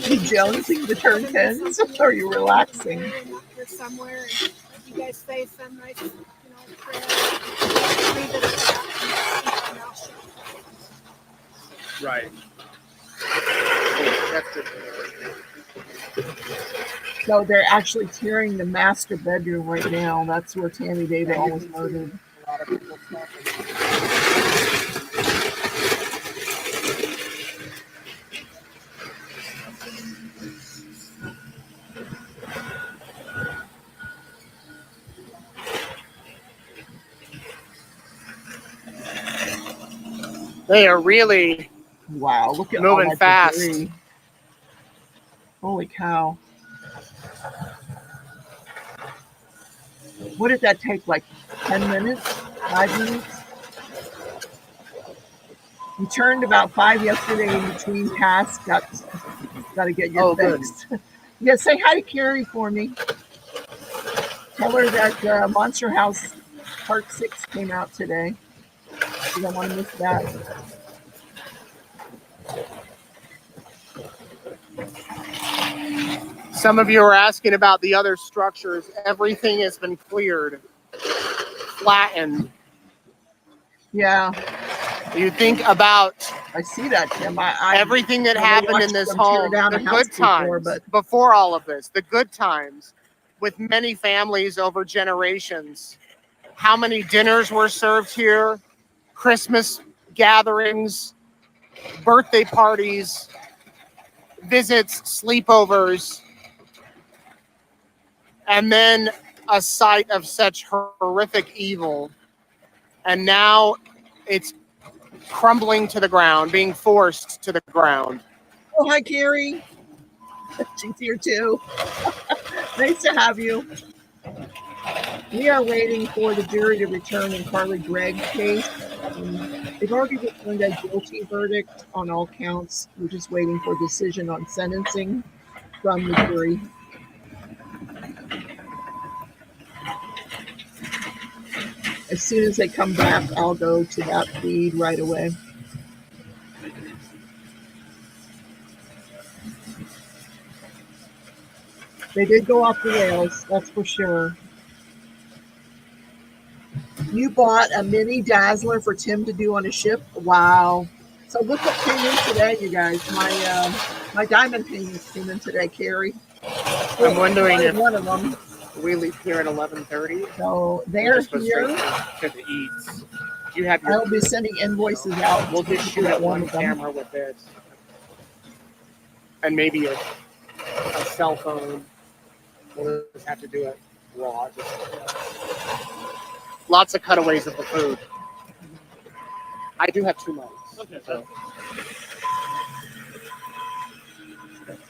You jonesing to turn pins? Or are you relaxing?
You're somewhere, and you guys say some nice, prayer.
Right. That's good.
So they're actually tearing the master bedroom right now. That's where Tammy Daybell was murdered.
A lot of people stuff. They are really
Wow, look at
moving
all that
fast.
debris. Holy cow. What did that take, like 10 minutes? 5 minutes? You turned about 5 yesterday in between tasks. Got to get your fixed. Yeah, say hi to Carrie for me. Tell her that Monster House Part 6 came out today. You don't want to miss that.
Some of you are asking about the other structures. Everything has been cleared, flattened.
Yeah.
You think about
I see that, Tim.
everything that happened in this home, the good times, before all of this, the good times with many families over generations. How many dinners were served here, Christmas gatherings, birthday parties, visits, sleepovers, and then a sight of such horrific evil. And now it's crumbling to the ground, being forced to the ground.
Oh, hi, Carrie. She's here too. Nice to have you. We are waiting for the jury to return in Carly Gregg's case. They've already returned a guilty verdict on all counts. We're just waiting for a decision on sentencing from the jury. As soon as they come back, I'll go to that feed right away. They did go off the rails, that's for sure. You bought a mini Dazzler for Tim to do on a ship? Wow. So look what came in today, you guys. My diamond paintings came in today, Carrie.
I'm wondering if
one of them.
we leave here at 11:30.
So they're here.
To the eats. You have your,
I'll be sending invoices out.
we'll just shoot at one camera with this. And maybe a cell phone. We'll just have to do it raw. Lots of cutaways of the food. I do have 2 mics. Okay. So.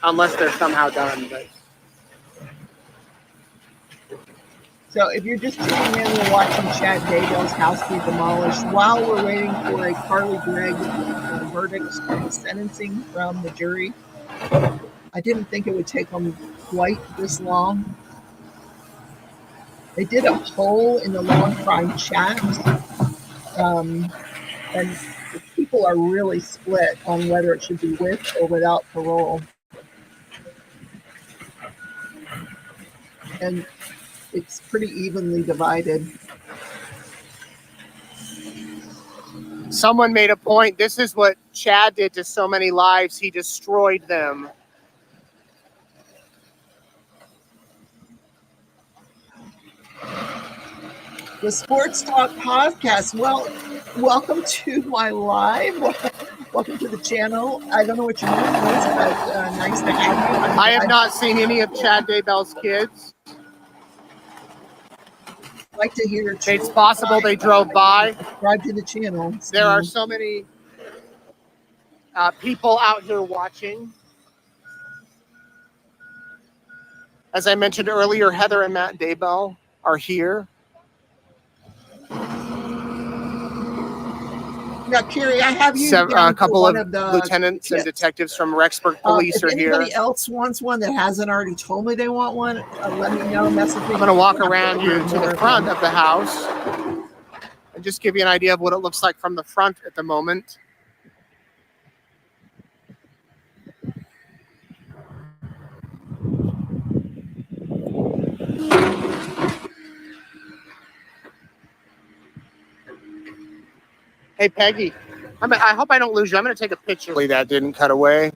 Unless they're somehow done, but.
So if you're just tuning in, we're watching Chad Daybell's house be demolished while we're waiting for a Carly Gregg verdict and sentencing from the jury. I didn't think it would take them quite this long. They did a poll in the Long Crime chat, and people are really split on whether it should be with or without parole. And it's pretty evenly divided.
Someone made a point. This is what Chad did to so many lives. He destroyed them.
The Sports Talk Podcast. Well, welcome to my live. Welcome to the channel. I don't know what your name is, but nice to have you.
I have not seen any of Chad Daybell's kids.
I'd like to hear.
It's possible they drove by.
Subscribe to the channel.
There are so many people out here watching. As I mentioned earlier, Heather and Matt Daybell are here.
Now, Carrie, I have you.
A couple of
the
lieutenants and detectives from Rexburg Police are here.
If anybody else wants one that hasn't already told me they want one, let me know. Message me.
I'm going to walk around you to the front of the house and just give you an idea of what it looks like from the front at the moment. Hey, Peggy, I hope I don't lose you. I'm going to take a picture. That didn't cut away.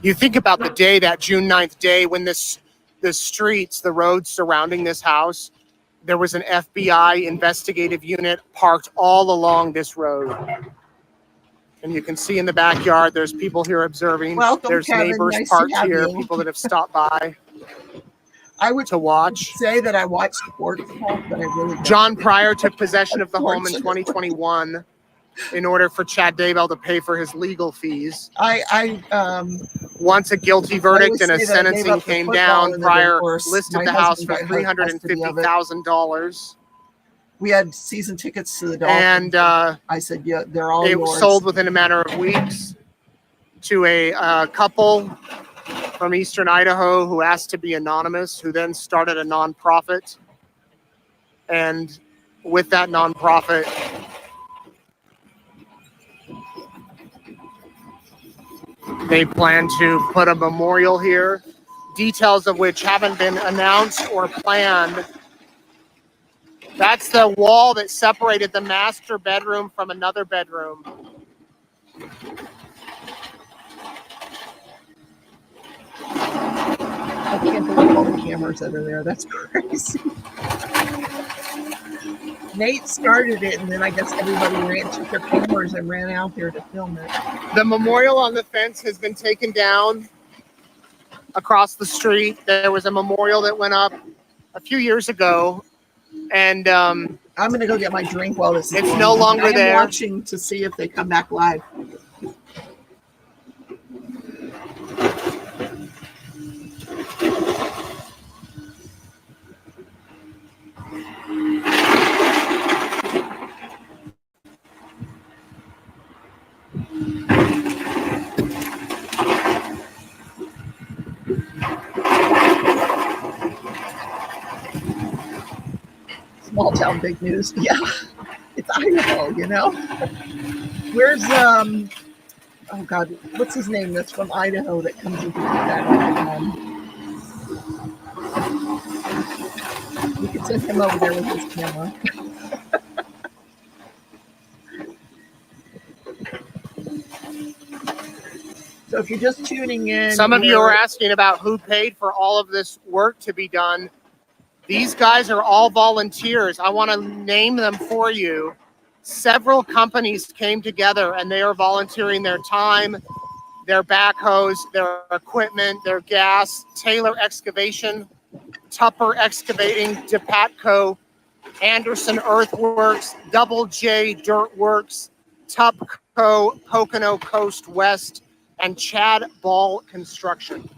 You think about the day, that June 9th day, when the streets, the roads surrounding this house, there was an FBI investigative unit parked all along this road. And you can see in the backyard, there's people here observing.
Welcome,
there's
Kevin.
neighbors
Nice to
parked
have
here,
you.
people that have stopped by
I would
to watch.
say that I watched Sports Talk, but I really don't.
John Pryor took possession of the home in 2021 in order for Chad Daybell to pay for his legal fees. Once a guilty verdict and a sentencing came down, Pryor listed the house for $350,000.
We had season tickets to the Dolphins.
And
I said, yeah, they're all
it
yours.
was sold within a matter of weeks to a couple from Eastern Idaho who asked to be anonymous, who then started a nonprofit. And with that nonprofit, they plan to put a memorial here, details of which haven't been announced or planned. That's the wall that separated the master bedroom from another bedroom.
I can't believe all the cameras that are there. That's crazy. Nate started it, and then I guess everybody took their cameras and ran out there to film it.
The memorial on the fence has been taken down across the street. There was a memorial that went up a few years ago, and
I'm going to go get my drink while this is
it's
going.
no longer there.
I'm watching to see if they come back live. Small town, big news. Yeah, it's Idaho, you know. Where's oh God, what's his name? That's from Idaho that comes into that. We could send him over there with his camera. So if you're just tuning in,
some of you are asking about who paid for all of this work to be done. These guys are all volunteers. I want to name them for you. Several companies came together and they are volunteering their time, their backhoes, their equipment, their gas. Taylor Excavation, Tupper Excavating, DePatco, Anderson Earthworks, Double J Dirt Works, Tupco, Pocono Coast West, and Chad Ball Construction.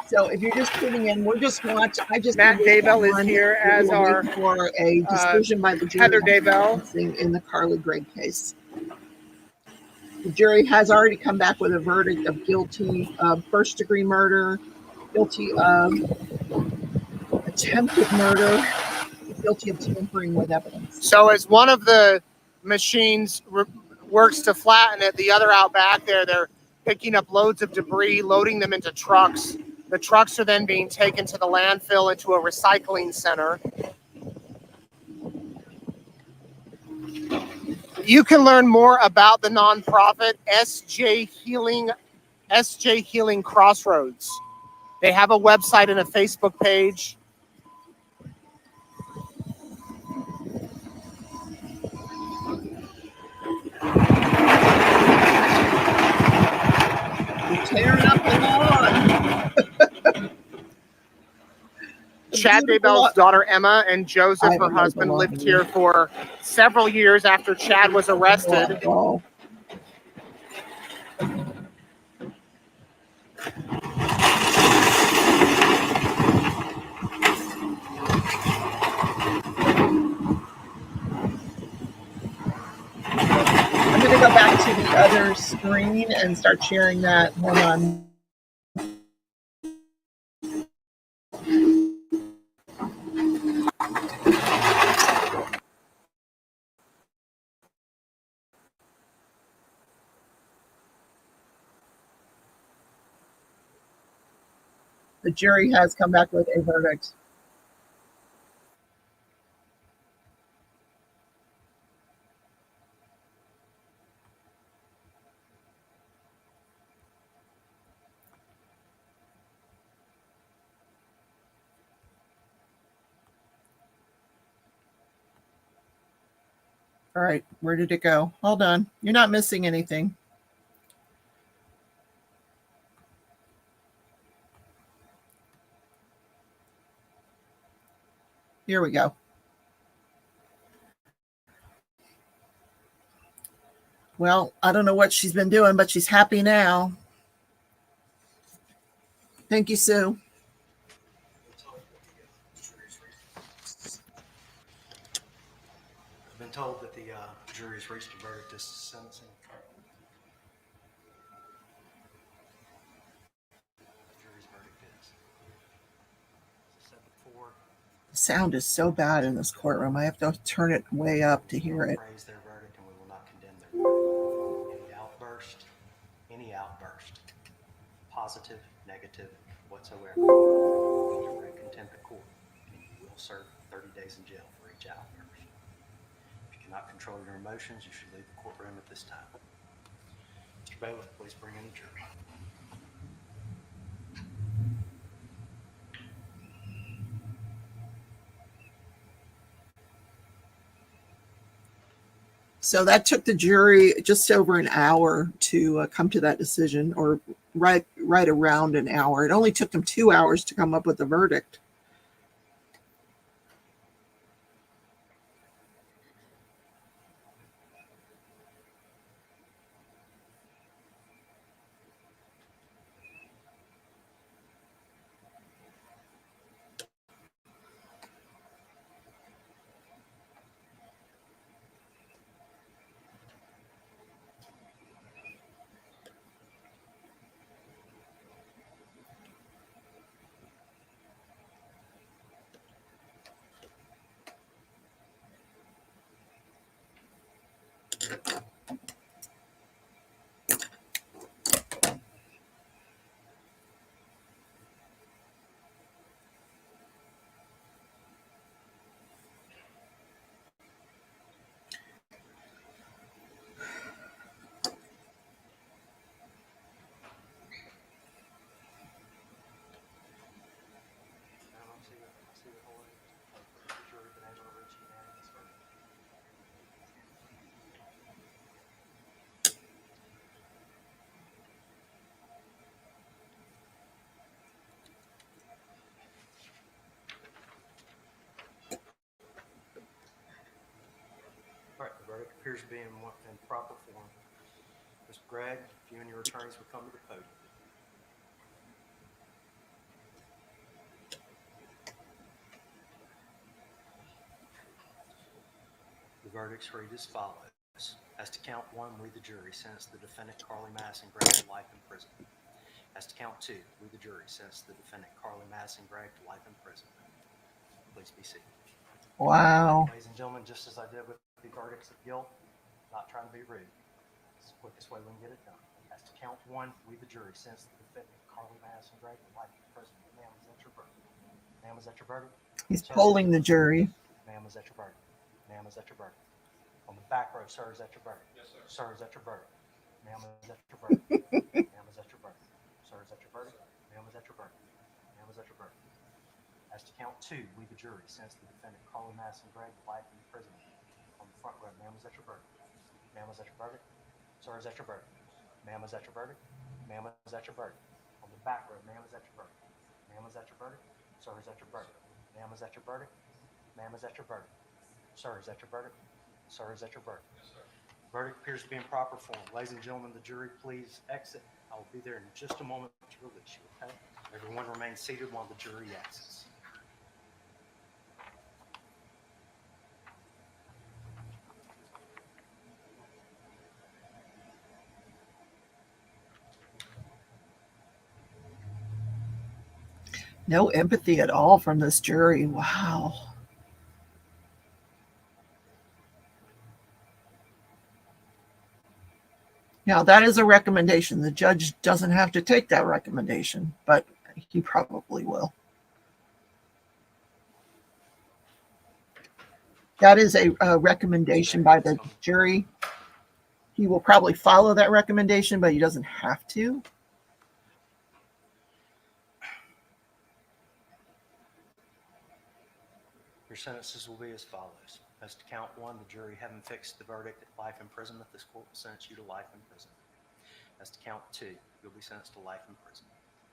So if you're just tuning in, we're just watching.
Matt Daybell is here, as are
for a decision by the jury
Heather Daybell
in the Carly Gregg case. The jury has already come back with a verdict of guilty of first-degree murder, guilty of attempted murder, guilty of tampering with evidence.
So as one of the machines works to flatten it, the other out back there, they're picking up loads of debris, loading them into trucks. The trucks are then being taken to the landfill into a recycling center. You can learn more about the nonprofit SJ Healing Crossroads. They have a website and a Facebook page.
You're tearing up the lawn.
Chad
Beautiful
Daybell's
lawn.
daughter Emma and
I
Joseph, her
haven't mowed the
husband,
lawn
lived
in
here for several years after Chad was arrested.
Oh, I'm going to go back to the other screen and start sharing that. Hold on. The jury has come back with a verdict. All right, where did it go? Hold on. You're not missing anything. Here we go. Well, I don't know what she's been doing, but she's happy now. Thank you, Sue.
I've been told that the jury's reached a verdict as to sentencing. The jury's verdict is, as I said before,
The sound is so bad in this courtroom. I have to turn it way up to hear it.
praise their verdict and we will not condemn their verdict. Any outburst, positive, negative, whatsoever, direct contempt of court, and you will serve 30 days in jail for each outburst. If you cannot control your emotions, you should leave the courtroom at this time. Mr. Bailiff, please bring in the jury.
So that took the jury just over an hour to come to that decision, or right around an hour. It only took them 2 hours to come up with a verdict.
All right, the verdict appears to be in proper form. Mr. Gregg, if you and your attorneys would come to the podium. The verdicts read as follows. As to count one, we the jury sentence the defendant Carly Madison Gregg to life in prison. As to count two, we the jury sentence the defendant Carly Madison Gregg to life in prison. Please be seated.
Wow.
Ladies and gentlemen, just as I did with the verdicts of guilt, not trying to be rude. It's the quickest way we can get it done. As to count one, we the jury sentence the defendant Carly Madison Gregg to life in prison. Ma'am, is that your verdict? Ma'am, is that your verdict?
He's polling the jury.
Ma'am, is that your verdict? Ma'am, is that your verdict? On the back row, sir, is that your verdict? Yes, sir. Sir, is that your verdict? Ma'am, is that your verdict? Ma'am, is that your verdict? Sir, is that your verdict? Ma'am, is that your verdict? Ma'am, is that your verdict? As to count two, we the jury sentence the defendant Carly Madison Gregg to life in prison. On the front row, ma'am, is that your verdict? Ma'am, is that your verdict? Sir, is that your verdict? Ma'am, is that your verdict? Ma'am, is that your verdict? On the back row, ma'am, is that your verdict? Ma'am, is that your verdict? Sir, is that your verdict? Ma'am, is that your verdict? Ma'am, is that your verdict? Sir, is that your verdict? Sir, is that your verdict? Yes, sir. Verdict appears to be in proper form. Ladies and gentlemen, the jury, please exit. I will be there in just a moment to release you, okay? Everyone remain seated while the jury exits.
No empathy at all from this jury. Wow. Now, that is a recommendation. The judge doesn't have to take that recommendation, but he probably will. That is a recommendation by the jury. He will probably follow that recommendation, but he doesn't have to.
Your sentences will be as follows. As to count one, the jury having fixed the verdict at life imprisonment, this court will sentence you to life in prison. As to count two, you'll be sentenced to life in prison.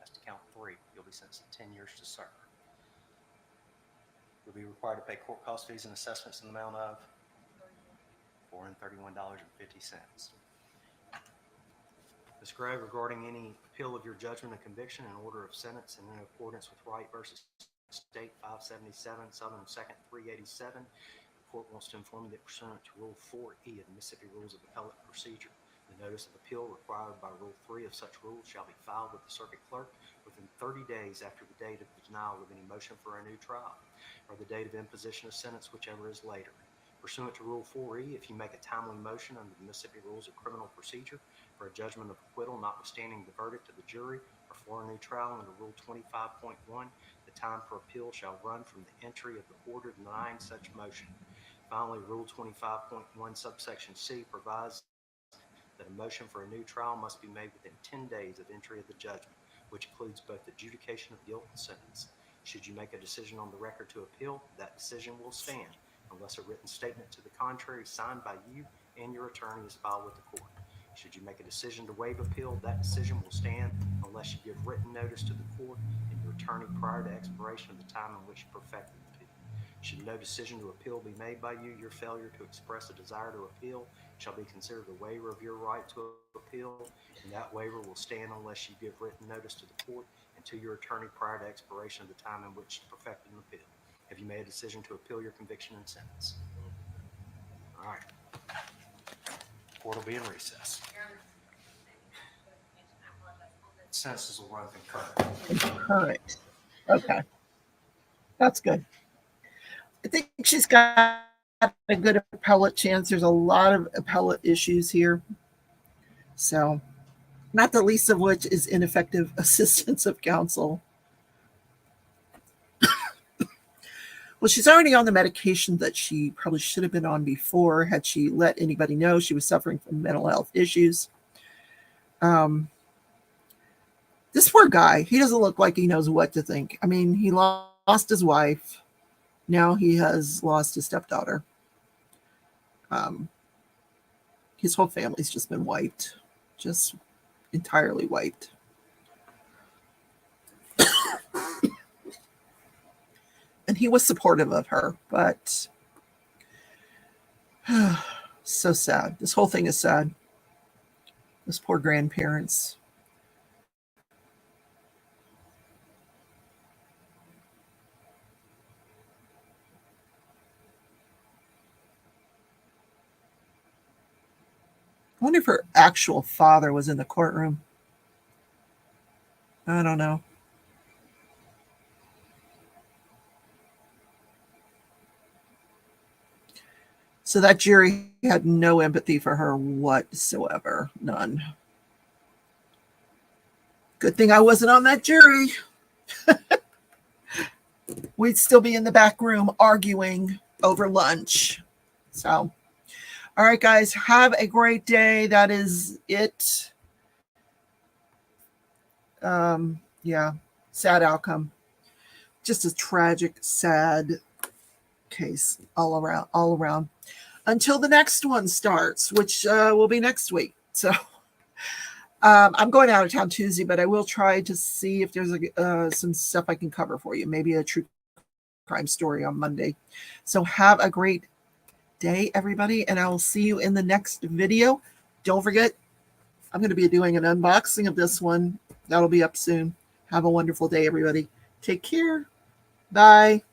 As to count three, you'll be sentenced to 10 years to serve. You'll be required to pay court cost fees and assessments in the amount of $431.50. Ms. Gregg, regarding any appeal of your judgment and conviction and order of sentence and in accordance with Wright versus State 577, Southern 2nd 387, the court wants to inform you that pursuant to Rule 4E of the Mississippi Rules of Appellate Procedure, the notice of appeal required by Rule 3 of such rules shall be filed with the circuit clerk within 30 days after the date of the denial of any motion for a new trial, or the date of imposition of sentence, whichever is later. Pursuant to Rule 4E, if you make a timely motion under the Mississippi Rules of Criminal Procedure for a judgment of acquittal notwithstanding the verdict of the jury or for a new trial under Rule 25.1, the time for appeal shall run from the entry of the order denying such motion. Finally, Rule 25.1 subsection C provides that a motion for a new trial must be made within 10 days of entry of the judgment, which includes both adjudication of guilt and sentence. Should you make a decision on the record to appeal, that decision will stand unless a written statement to the contrary signed by you and your attorney is filed with the court. Should you make a decision to waive appeal, that decision will stand unless you give written notice to the court and your attorney prior to expiration of the time in which you perfected the appeal. Should no decision to appeal be made by you, your failure to express a desire to appeal shall be considered a waiver of your right to appeal, and that waiver will stand unless you give written notice to the court and to your attorney prior to expiration of the time in which you perfected an appeal. Have you made a decision to appeal your conviction and sentence? All right. Court will be in recess. Sentences will run concurrent.
Concurrent. Okay. That's good. I think she's got a good appellate chance. There's a lot of appellate issues here. So, not the least of which is ineffective assistance of counsel. Well, she's already on the medication that she probably should have been on before had she let anybody know she was suffering from mental health issues. This poor guy, he doesn't look like he knows what to think. I mean, he lost his wife. Now he has lost his stepdaughter. His whole family's just been wiped. Just entirely wiped. And he was supportive of her, but so sad. This whole thing is sad. Those poor grandparents. wonder if her actual father was in the courtroom. I don't know. So that jury had no empathy for her whatsoever. None. Good thing I wasn't on that jury. We'd still be in the back room arguing over lunch. So, all right, guys, have a great day. That is it. Yeah, sad outcome. Just a tragic, sad case all around. Until the next one starts, which will be next week. So I'm going out of town Tuesday, but I will try to see if there's some stuff I can cover for you. Maybe a true crime story on Monday. So have a great day, everybody, and I will see you in the next video. Don't forget, I'm going to be doing an unboxing of this one. That'll be up soon. Have a wonderful day, everybody. Take care. Bye.